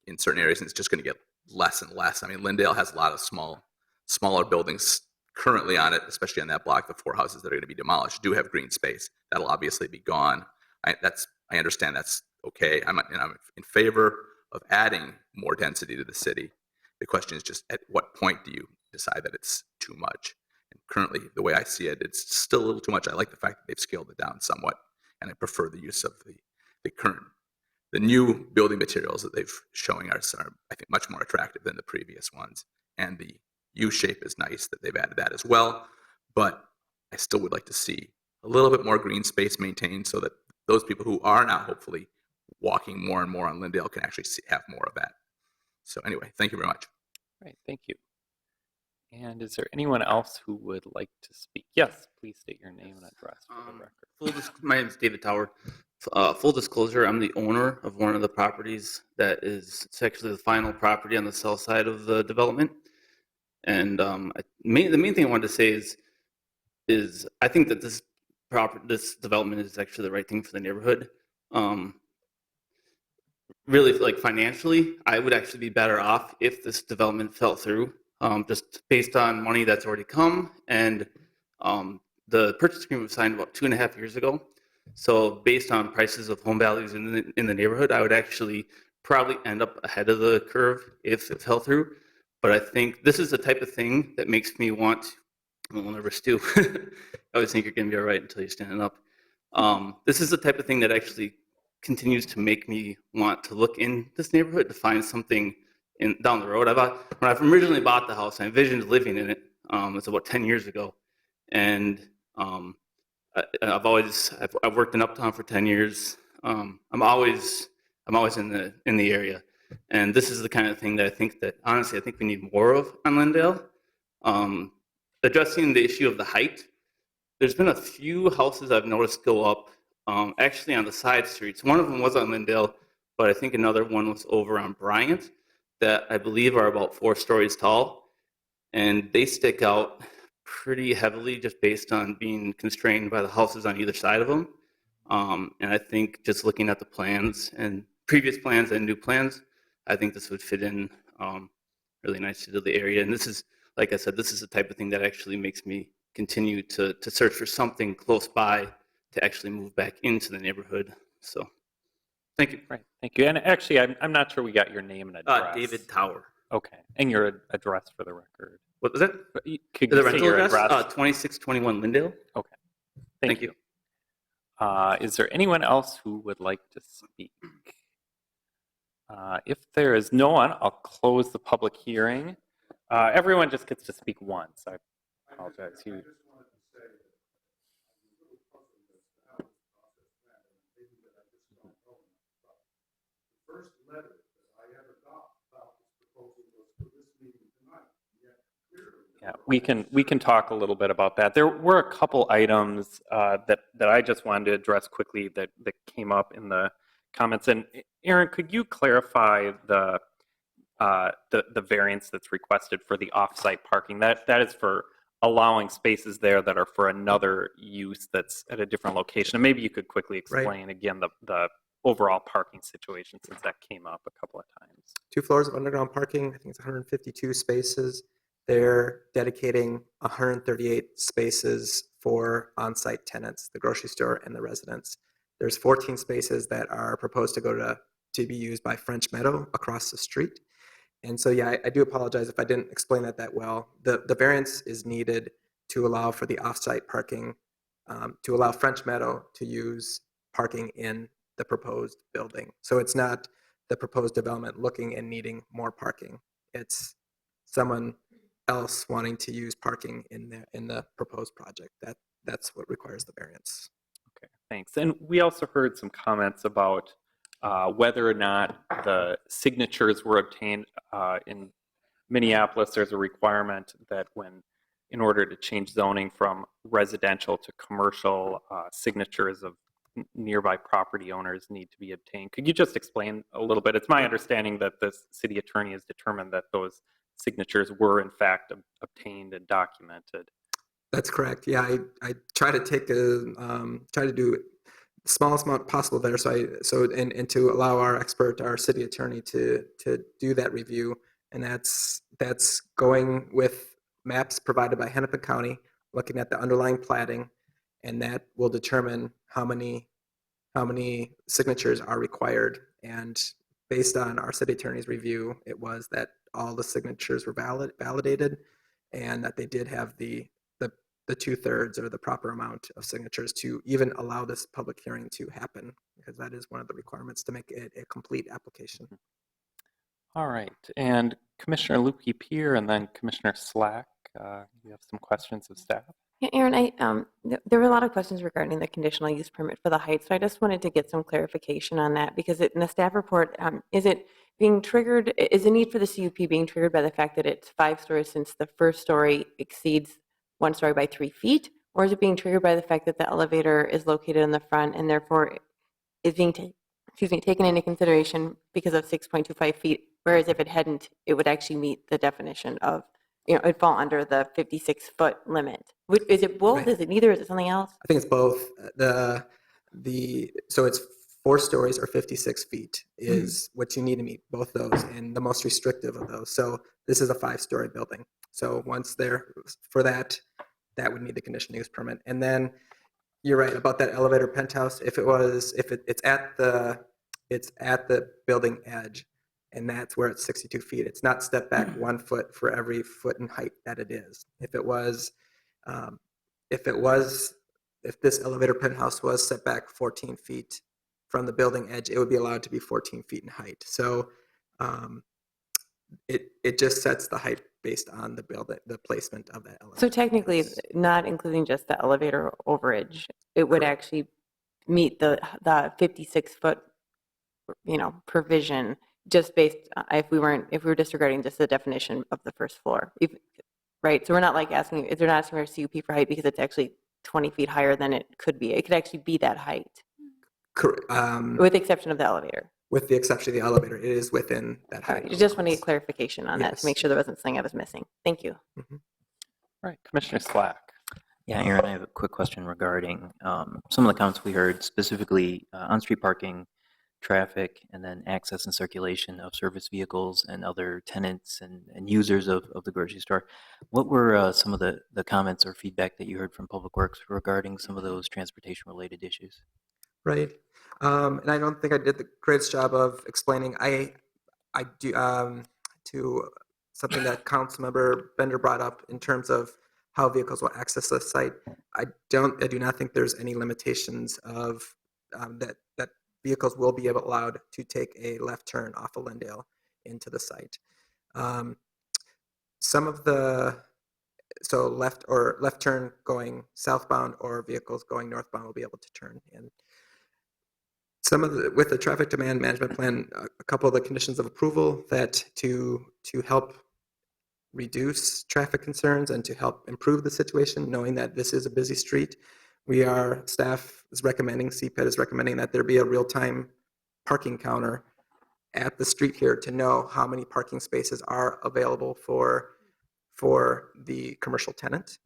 in certain areas, and it's just going to get less and less. I mean, Lindale has a lot of smaller buildings currently on it, especially on that block, the 4 houses that are going to be demolished do have green space. That'll obviously be gone. I understand that's okay. I'm in favor of adding more density to the city. The question is just at what point do you decide that it's too much? And currently, the way I see it, it's still a little too much. I like the fact that they've scaled it down somewhat, and I prefer the use of the new building materials that they've showing us are, I think, much more attractive than the previous ones. And the U shape is nice that they've added that as well. But I still would like to see a little bit more green space maintained so that those people who are now hopefully walking more and more on Lindale can actually have more of that. So anyway, thank you very much. Right, thank you. And is there anyone else who would like to speak? Yes, please state your name and address for the record. My name is David Tower. Full disclosure, I'm the owner of one of the properties that is it's actually the final property on the south side of the development. And the main thing I wanted to say is I think that this development is actually the right thing for the neighborhood. Really, like financially, I would actually be better off if this development fell through, just based on money that's already come. And the purchase agreement was signed about 2.5 years ago. So based on prices of home values in the neighborhood, I would actually probably end up ahead of the curve if it fell through. But I think this is the type of thing that makes me want, we'll never stew. I always think you're going to be all right until you're standing up. This is the type of thing that actually continues to make me want to look in this neighborhood to find something down the road. When I originally bought the house, I envisioned living in it. It's about 10 years ago. And I've worked in Uptown for 10 years. I'm always in the area, and this is the kind of thing that I think we need more of on Lindale. Addressing the issue of the height, there's been a few houses I've noticed go up, actually on the side streets. One of them was on Lindale, but I think another one was over on Bryant that I believe are about 4 stories tall, and they stick out pretty heavily just based on being constrained by the houses on either side of them. And I think just looking at the plans and previous plans and new plans, I think this would fit in really nicely to the area. And this is, like I said, this is the type of thing that actually makes me continue to search for something close by to actually move back into the neighborhood. So thank you. Right, thank you. And actually, I'm not sure we got your name and address. David Tower. Okay, and your address for the record. What was it? Could The you say rental your address? 2621 Lindale. Okay, Thank you. Is there anyone else who would like to speak? If there is no one, I'll close the public hearing. Everyone just gets to speak once. I apologize. First letter that I ever got about this proposal was for this meeting tonight. Yet clearly, Yeah, we can talk a little bit about that. There were a couple items that I just wanted to address quickly that came up in the comments. And Aaron, could you clarify the variance that's requested for the off-site parking? That is for allowing spaces there that are for another use that's at a different location. And maybe you could quickly explain again the overall parking situation, since that came up a couple of times. 2 floors of underground parking. I think it's 152 spaces. They're dedicating 138 spaces for on-site tenants, the grocery store and the residents. There's 14 spaces that are proposed to be used by French Meadow across the street. And so, yeah, I do apologize if I didn't explain that well. The variance is needed to allow for the off-site parking, to allow French Meadow to use parking in the proposed building. So it's not the proposed development looking and needing more parking. It's someone else wanting to use parking in the proposed project. That's what requires the variance. Okay, thanks. And we also heard some comments about whether or not the signatures were obtained. In Minneapolis, there's a requirement that in order to change zoning from residential to commercial, signatures of nearby property owners need to be obtained. Could you just explain a little bit? It's my understanding that the city attorney has determined that those signatures were in fact obtained and documented. That's correct. Yeah, I try to take try to do the smallest amount possible there. And to allow our city attorney to do that review, and that's going with maps provided by Hennepin County, looking at the underlying plating, and that will determine how many signatures are required. And based on our city attorney's review, it was that all the signatures were validated, and that they did have the 2/3 or the proper amount of signatures to even allow this public hearing to happen, because that is one of the requirements to make it a complete application. All right, and Commissioner Lukey-Peer and then Commissioner Slack, you have some questions of staff? Yeah, Aaron, there were a lot of questions regarding the conditional use permit for the height, so I just wanted to get some clarification on that, because in the staff report, is it being triggered, is the need for the CUP being triggered by the fact that it's 5 stories since the first story exceeds 1 story by 3 feet, or is it being triggered by the fact that the elevator is located in the front and therefore is being taken into consideration because of 6.25 feet, whereas if it hadn't, it would actually meet the definition of, it'd fall under the 56-foot limit. Is it both? Right. Is it neither? Is it something else? I think it's both. So it's 4 stories or 56 feet is what you need to meet, both those, and the most restrictive of those. So this is a 5-story building. So once they're for that would need the conditional use permit. And then you're right about that elevator penthouse. If it's at the building edge, and that's where it's 62 feet. It's not step back 1 foot for every foot in height that it is. If this elevator penthouse was set back 14 feet from the building edge, it would be allowed to be 14 feet in height. So it just sets the height based on the placement of that elevator. So technically, not including just the elevator overage, it would actually meet the 56-foot, provision, just based if we were disregarding just the definition of the first floor, right? So we're not asking, they're not asking for a CUP for height because it's actually 20 feet higher than it could be. It could actually be that height. Correct. With the exception of the elevator. With the exception of the elevator, it is within that height. I just want to get clarification on that to make sure there wasn't something I was missing. Thank you. All right, Commissioner Slack. Yeah, Aaron, I have a quick question regarding some of the comments we heard, specifically on-street parking, traffic, and then access and circulation of service vehicles and other tenants and users of the grocery store. What were some of the comments or feedback that you heard from Public Works regarding some of those transportation-related issues? Right. And I don't think I did the greatest job of explaining. I do to something that Councilmember Bender brought up in terms of how vehicles will access the site. I do not think there's any limitations of that vehicles will be allowed to take a left turn off of Lindale into the site. Some of left turn going southbound or vehicles going northbound will be able to turn in. With the traffic demand management plan, a couple of the conditions of approval that to help reduce traffic concerns and to help improve the situation, knowing that this is a busy street, staff is recommending, CPED is recommending that there be a real-time parking counter at the street here to know how many parking spaces are available for the commercial tenant.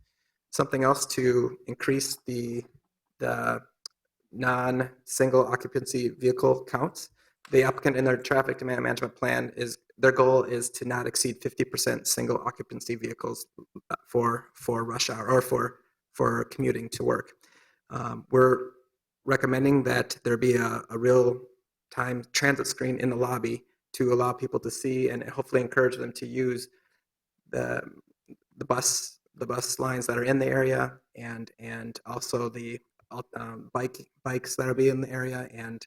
Something else to increase the non-single occupancy vehicle counts. The applicant in their traffic demand management plan their goal is to not exceed 50% single occupancy vehicles for rush hour or for commuting to work. We're recommending that there be a real-time transit screen in the lobby to allow people to see and hopefully encourage them to use the bus lines that are in the area and also the bikes that'll be in the area and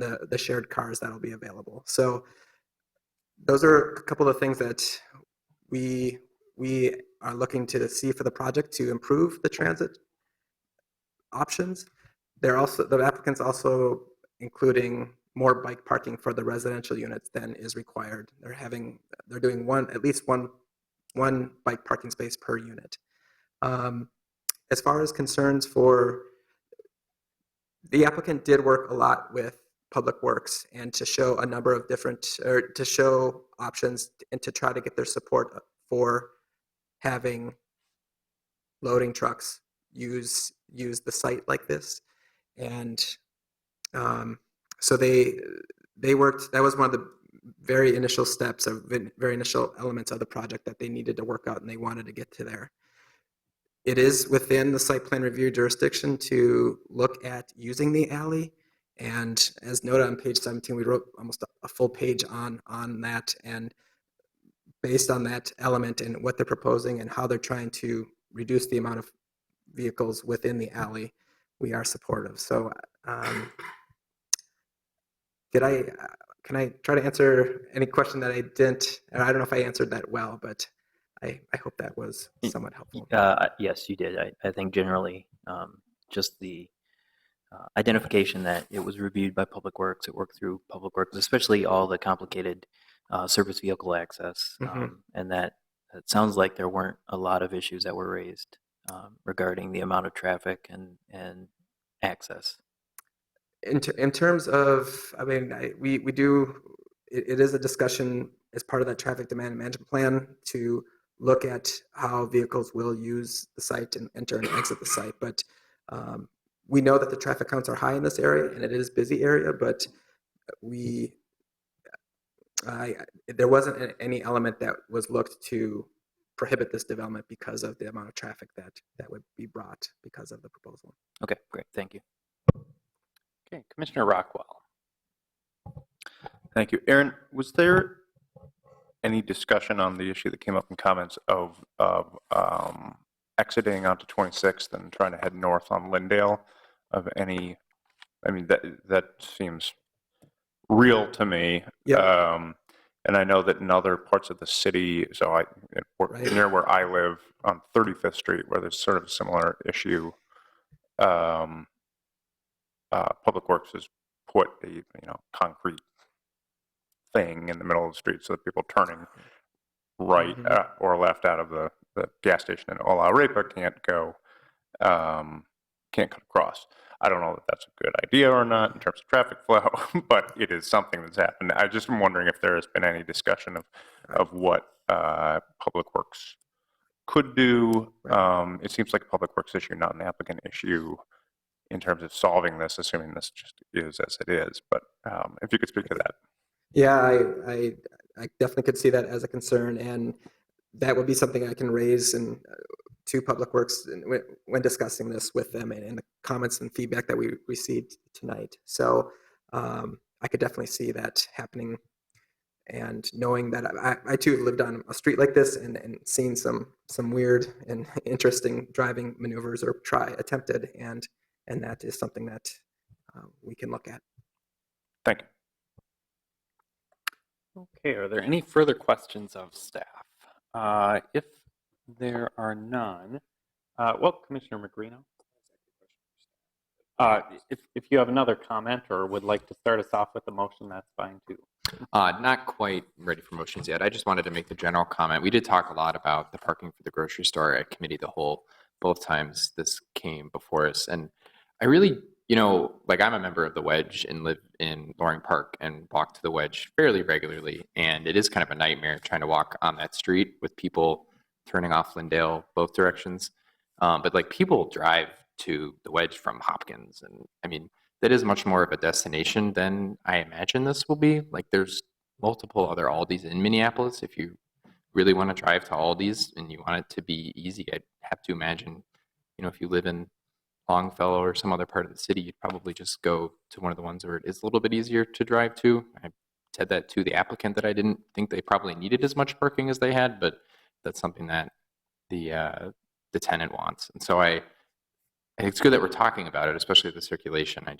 the shared cars that'll be available. So those are a couple of things that we are looking to see for the project to improve the transit options. The applicant's also including more bike parking for the residential units than is required. They're doing at least one bike parking space per unit. As far as concerns the applicant did work a lot with Public Works and to show a number of to show options and to try to get their support for having loading trucks use the site like this. And so they worked, that was one of the very initial steps or very initial elements of the project that they needed to work out and they wanted to get to there. It is within the site plan review jurisdiction to look at using the alley. And as noted on page 17, we wrote almost a full page on that. And based on that element and what they're proposing and how they're trying to reduce the amount of vehicles within the alley, we are supportive. So can I try to answer any question that I didn't? I don't know if I answered that well, but I hope that was somewhat helpful. Yes, you did. I think generally just the identification that it was reviewed by Public Works, it worked through Public Works, especially all the complicated surface vehicle access, and that it sounds like there weren't a lot of issues that were raised regarding the amount of traffic and access. In terms of, I mean, we do, it is a discussion as part of that traffic demand management plan to look at how vehicles will use the site and enter and exit the site. But we know that the traffic counts are high in this area and it is a busy area, but there wasn't any element that was looked to prohibit this development because of the amount of traffic that would be brought because of the proposal. Okay, great. Thank you. Okay, Commissioner Rockwell. Thank you. Aaron, was there any discussion on the issue that came up in comments of exiting onto 26th and trying to head north on Lindale? Of any, I mean, that seems real to me. Yep. And I know that in other parts of the city, so near where I live on 35th Street, where there's sort of a similar issue, Public Works has put a concrete thing in the middle of the street so that people turning right or left out of the gas station in Ola Arepa can't cut across. I don't know if that's a good idea or not in terms of traffic flow, but it is something that's happened. I just am wondering if there has been any discussion of what Public Works could do. It seems like a Public Works issue, not an applicant issue in terms of solving this, assuming this just is as it is. But if you could speak to that. Yeah, I definitely could see that as a concern, and that would be something I can raise to Public Works when discussing this with them and the comments and feedback that we received tonight. So I could definitely see that happening, and knowing that I too lived on a street like this and seen some weird and interesting driving maneuvers or attempted, and that is something that we can look at. Thank you. Okay, are there any further questions of staff? If there are none, well, Commissioner Magrino, if you have another comment or would like to start us off with the motion, that's fine too. Not quite ready for motions yet. I just wanted to make the general comment. We did talk a lot about the parking for the grocery store at committee of the whole, both times this came before us. And I really, like I'm a member of the Wedge and live in Loring Park and walk to the Wedge fairly regularly. And it is kind of a nightmare trying to walk on that street with people turning off Lindale both directions. But like people drive to the Wedge from Hopkins. And I mean, that is much more of a destination than I imagine this will be. Like there's multiple other Aldis in Minneapolis. If you really want to drive to Aldi's and you want it to be easy, I'd have to imagine, if you live in Longfellow or some other part of the city, you'd probably just go to one of the ones where it is a little bit easier to drive to. I said that to the applicant that I didn't think they probably needed as much parking as they had, but that's something that the tenant wants. And so I think it's good that we're talking about it, especially the circulation. I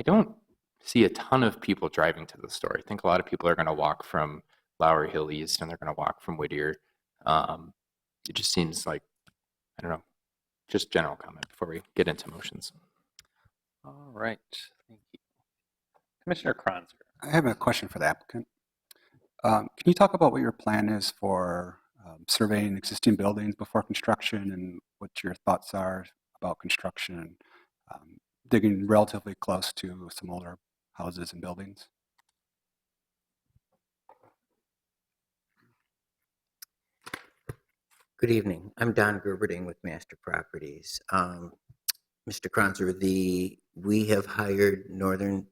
don't see a ton of people driving to the store. I think a lot of people are going to walk from Lowry Hill East and they're going to walk from Whittier. It just seems like, I don't know, just general comment before we get into motions. All right, thank you. Commissioner Kranzer. I have a question for the applicant. Can you talk about what your plan is for surveying existing buildings before construction and what your thoughts are about construction and digging relatively close to some older houses and buildings? Good evening. I'm Don Gerberding with Master Properties. Mr. Kranzer, we have hired Northern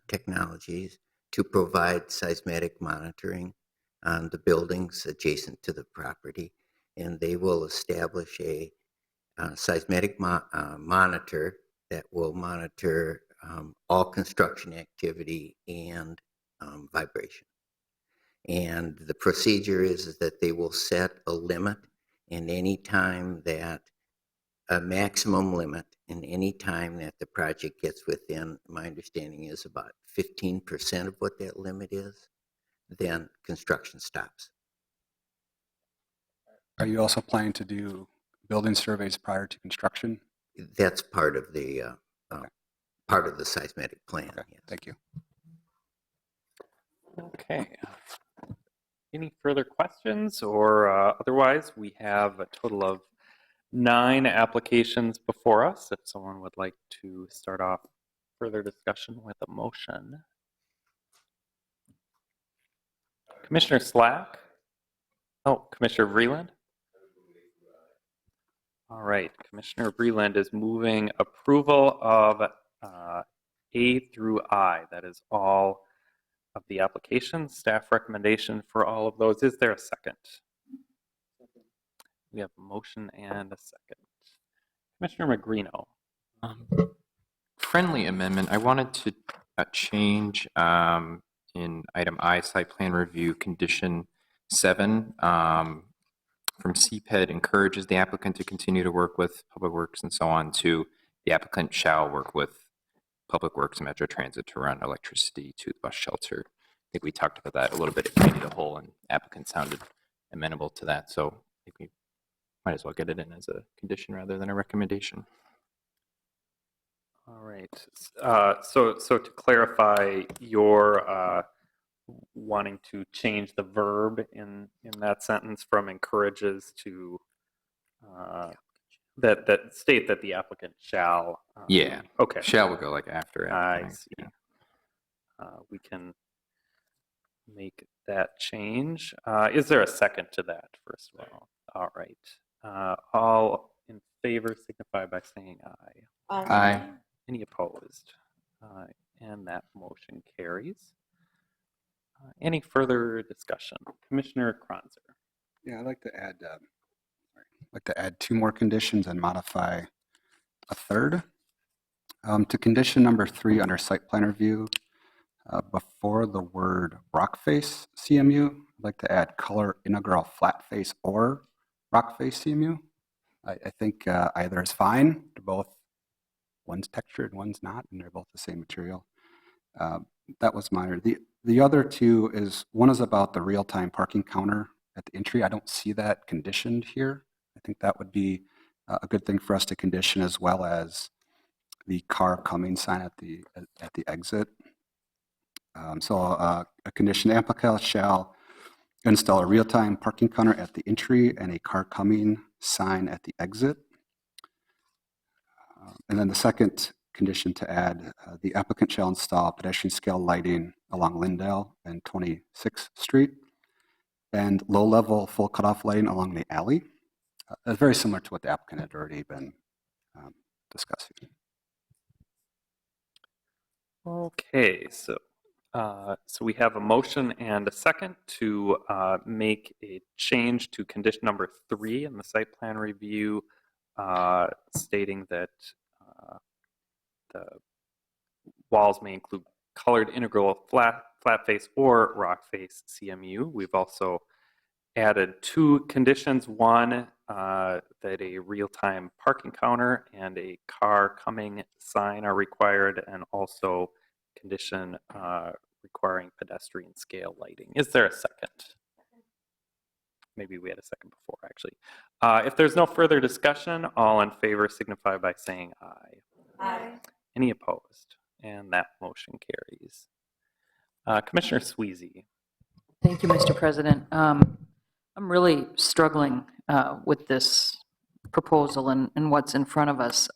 Technologies to provide seismic monitoring on the buildings adjacent to the property. And they will establish a seismic monitor that will monitor all construction activity and vibration. And the procedure is that they will set a limit, and any time that a maximum limit, and any time that the project gets within, my understanding is about 15% of what that limit is, then construction stops. Are you also planning to do building surveys prior to construction? That's part of the seismic plan. Okay, Yes. thank you. Okay. Any further questions, or otherwise, we have a total of 9 applications before us. If someone would like to start off further discussion with a motion. Commissioner Slack? Oh, Commissioner Vreeland? All right, Commissioner Vreeland is moving approval of A through I. That is all of the applications. Staff recommendation for all of those. Is there a second? We have a motion and a second. Commissioner Magrino. Friendly amendment. I wanted to change in item I, site plan review, condition 7, from CPED encourages the applicant to continue to work with Public Works and so on, to the applicant shall work with Public Works and Metro Transit to run electricity to the bus shelter. I think we talked about that a little bit at committee of the whole, and applicant sounded amenable to that. So I think we might as well get it in as a condition rather than a recommendation. All right. So to clarify, you're wanting to change the verb in that sentence from encourages to that state that the applicant shall. Yeah. Okay. Shall will go like after. I see. Yeah. We can make that change. Is there a second to that, first of all? All right. All in favor signify by saying aye. Aye. Any opposed? And that motion carries. Any further discussion? Commissioner Kronzer. Yeah, I'd like to add 2 more conditions and modify a third. To condition number 3 under site plan review, before the word rock face CMU, I'd like to add color integral flat face or rock face CMU. I think either is fine. They're both, one's textured, one's not, and they're both the same material. That was minor. The other 2 is, one is about the real-time parking counter at the entry. I don't see that conditioned here. I think that would be a good thing for us to condition, as well as the car coming sign at the exit. So a condition, the applicant shall install a real-time parking counter at the entry and a car coming sign at the exit. And then the second condition to add, the applicant shall install pedestrian scale lighting along Lindale and 26th Street and low-level full cutoff lighting along the alley. Very similar to what the applicant had already been discussing. Okay, so we have a motion and a second to make a change to condition number 3 in the site plan review, stating that the walls may include colored integral flat face or rock face CMU. We've also added 2 conditions. One, that a real-time parking counter and a car coming sign are required, and also condition requiring pedestrian scale lighting. Is there a second? Maybe we had a second before, actually. If there's no further discussion, all in favor signify by saying aye. Aye. Any opposed? And that motion carries. Commissioner Sweezy. Thank you, Mr. President. I'm really struggling with this proposal and what's in front of us.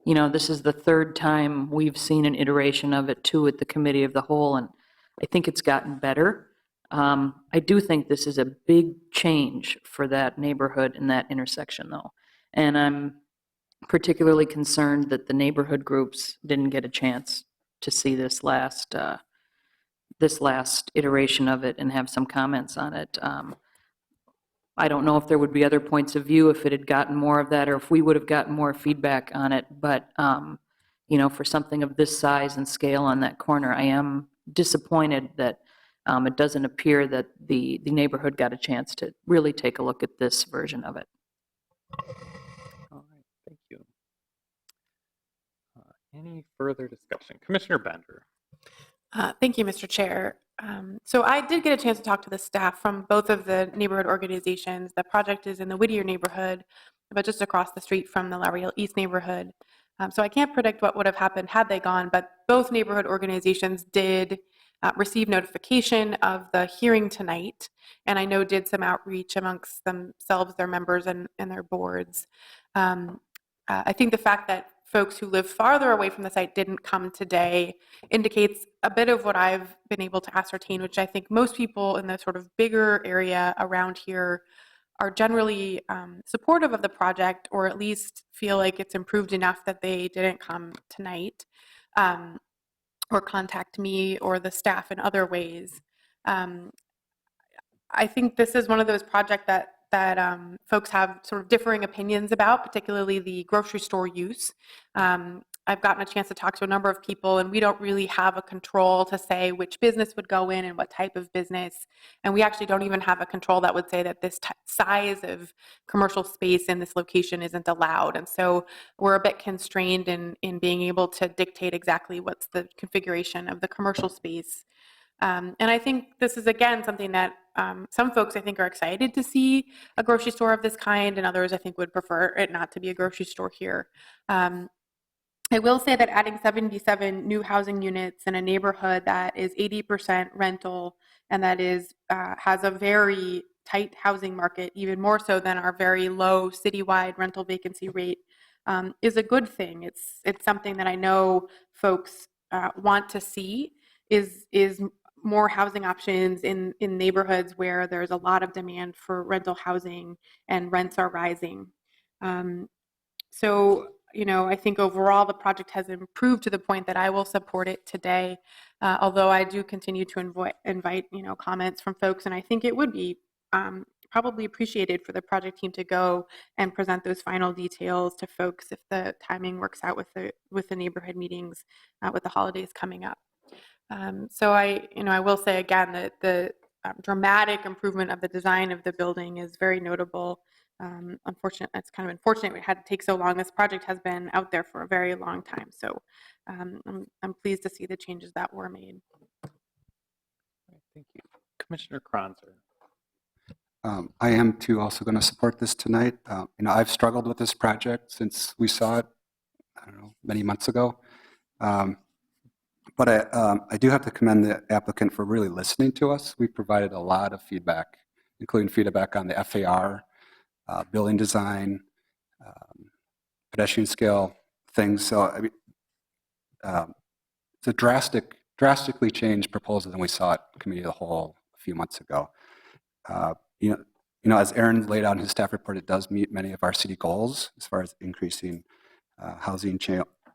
You know, this is the 3rd time we've seen an iteration of it, too, at the Committee of the Whole, and I think it's gotten better. I do think this is a big change for that neighborhood and that intersection, though. And I'm particularly concerned that the neighborhood groups didn't get a chance to see this last this last iteration of it and have some comments on it. I don't know if there would be other points of view if it had gotten more of that or if we would have gotten more feedback on it. But, for something of this size and scale on that corner, I am disappointed that it doesn't appear that the neighborhood got a chance to really take a look at this version of it. All right, thank you. Any further discussion? Commissioner Bender. Thank you, Mr. Chair. So I did get a chance to talk to the staff from both of the neighborhood organizations. The project is in the Whittier neighborhood, but just across the street from the Lauriel East neighborhood. So I can't predict what would have happened had they gone, but both neighborhood organizations did receive notification of the hearing tonight, and I know did some outreach amongst themselves, their members, and their boards. I think the fact that folks who live farther away from the site didn't come today indicates a bit of what I've been able to ascertain, which I think most people in the sort of bigger area around here are generally supportive of the project, or at least feel like it's improved enough that they didn't come tonight or contact me or the staff in other ways. I think this is one of those projects that folks have sort of differing opinions about, particularly the grocery store use. I've gotten a chance to talk to a number of people, and we don't really have a control to say which business would go in and what type of business. And we actually don't even have a control that would say that this size of commercial space in this location isn't allowed. And so we're a bit constrained in being able to dictate exactly what's the configuration of the commercial space. And I think this is, again, something that some folks, I think, are excited to see a grocery store of this kind, and others, I think, would prefer it not to be a grocery store here. I will say that adding 77 new housing units in a neighborhood that is 80% rental and that is has a very tight housing market, even more so than our very low citywide rental vacancy rate, is a good thing. It's something that I know folks want to see is more housing options in neighborhoods where there's a lot of demand for rental housing and rents are rising. So, I think overall the project has improved to the point that I will support it today, although I do continue to invite comments from folks, and I think it would be probably appreciated for the project team to go and present those final details to folks if the timing works out with the neighborhood meetings with the holidays coming up. So I will say again that the dramatic improvement of the design of the building is very notable. It's kind of unfortunate we had to take so long. This project has been out there for a very long time. So I'm pleased to see the changes that were made. Thank you. Commissioner Kronzer. I am too also going to support this tonight. I've struggled with this project since we saw it, I don't know, many months ago. But I do have to commend the applicant for really listening to us. We provided a lot of feedback, including feedback on the FAR, building design, pedestrian scale things. So it's a drastically changed proposal than we saw at Committee of the Whole a few months ago. As Aaron laid out in his staff report, it does meet many of our city goals as far as increasing housing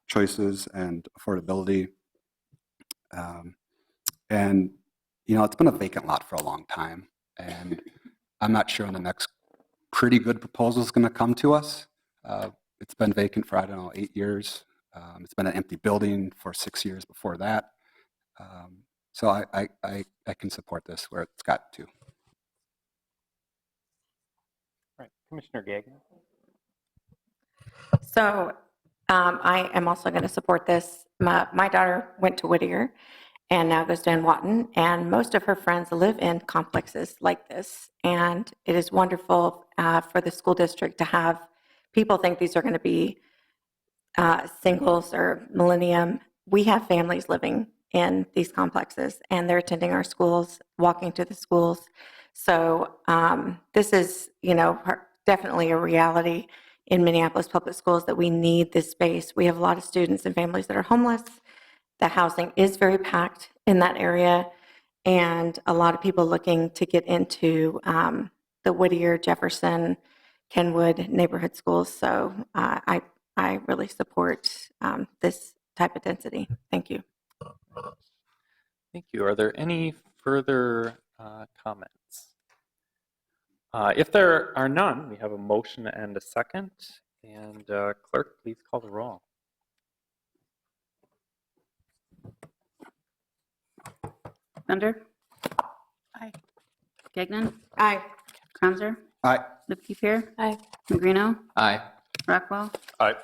choices and affordability. It's been a vacant lot for a long time, and I'm not sure when the next pretty good proposal is going to come to us. It's been vacant for, 8 years. It's been an empty building for 6 years before that. So I can support this where it's got to. All right, Commissioner Gagnon. So I am also going to support this. My daughter went to Whittier and now goes to Whatton, and most of her friends live in complexes like this. And it is wonderful for the school district to have people think these are going to be singles or millennium. We have families living in these complexes, and they're attending our schools, walking to the schools. So this is, definitely a reality in Minneapolis Public Schools that we need this space. We have a lot of students and families that are homeless. The housing is very packed in that area, and a lot of people looking to get into the Whittier, Jefferson, Kenwood neighborhood schools. So I really support this type of density. Thank you. Thank you. Are there any further comments? If there are none, we have a motion and a second. And clerk, please call the roll. Bender. Aye. Gagnon. Aye. Cronzer. Aye. Lipke-Pear. Aye. Magrino. Aye. Rockwell. Aye.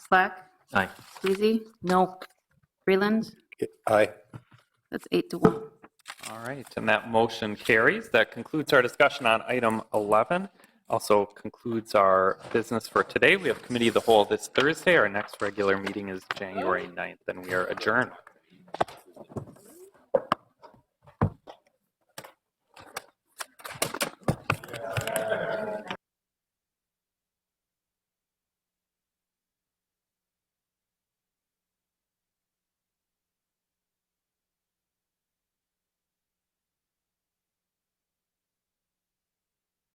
Slack. Aye. Sweezy. No. Freeland. Aye. That's 8-1. All right, and that motion carries. That concludes our discussion on item 11. Also concludes our business for today. We have committee of the whole this Thursday. Our next regular meeting is January 9th, and we are adjourned.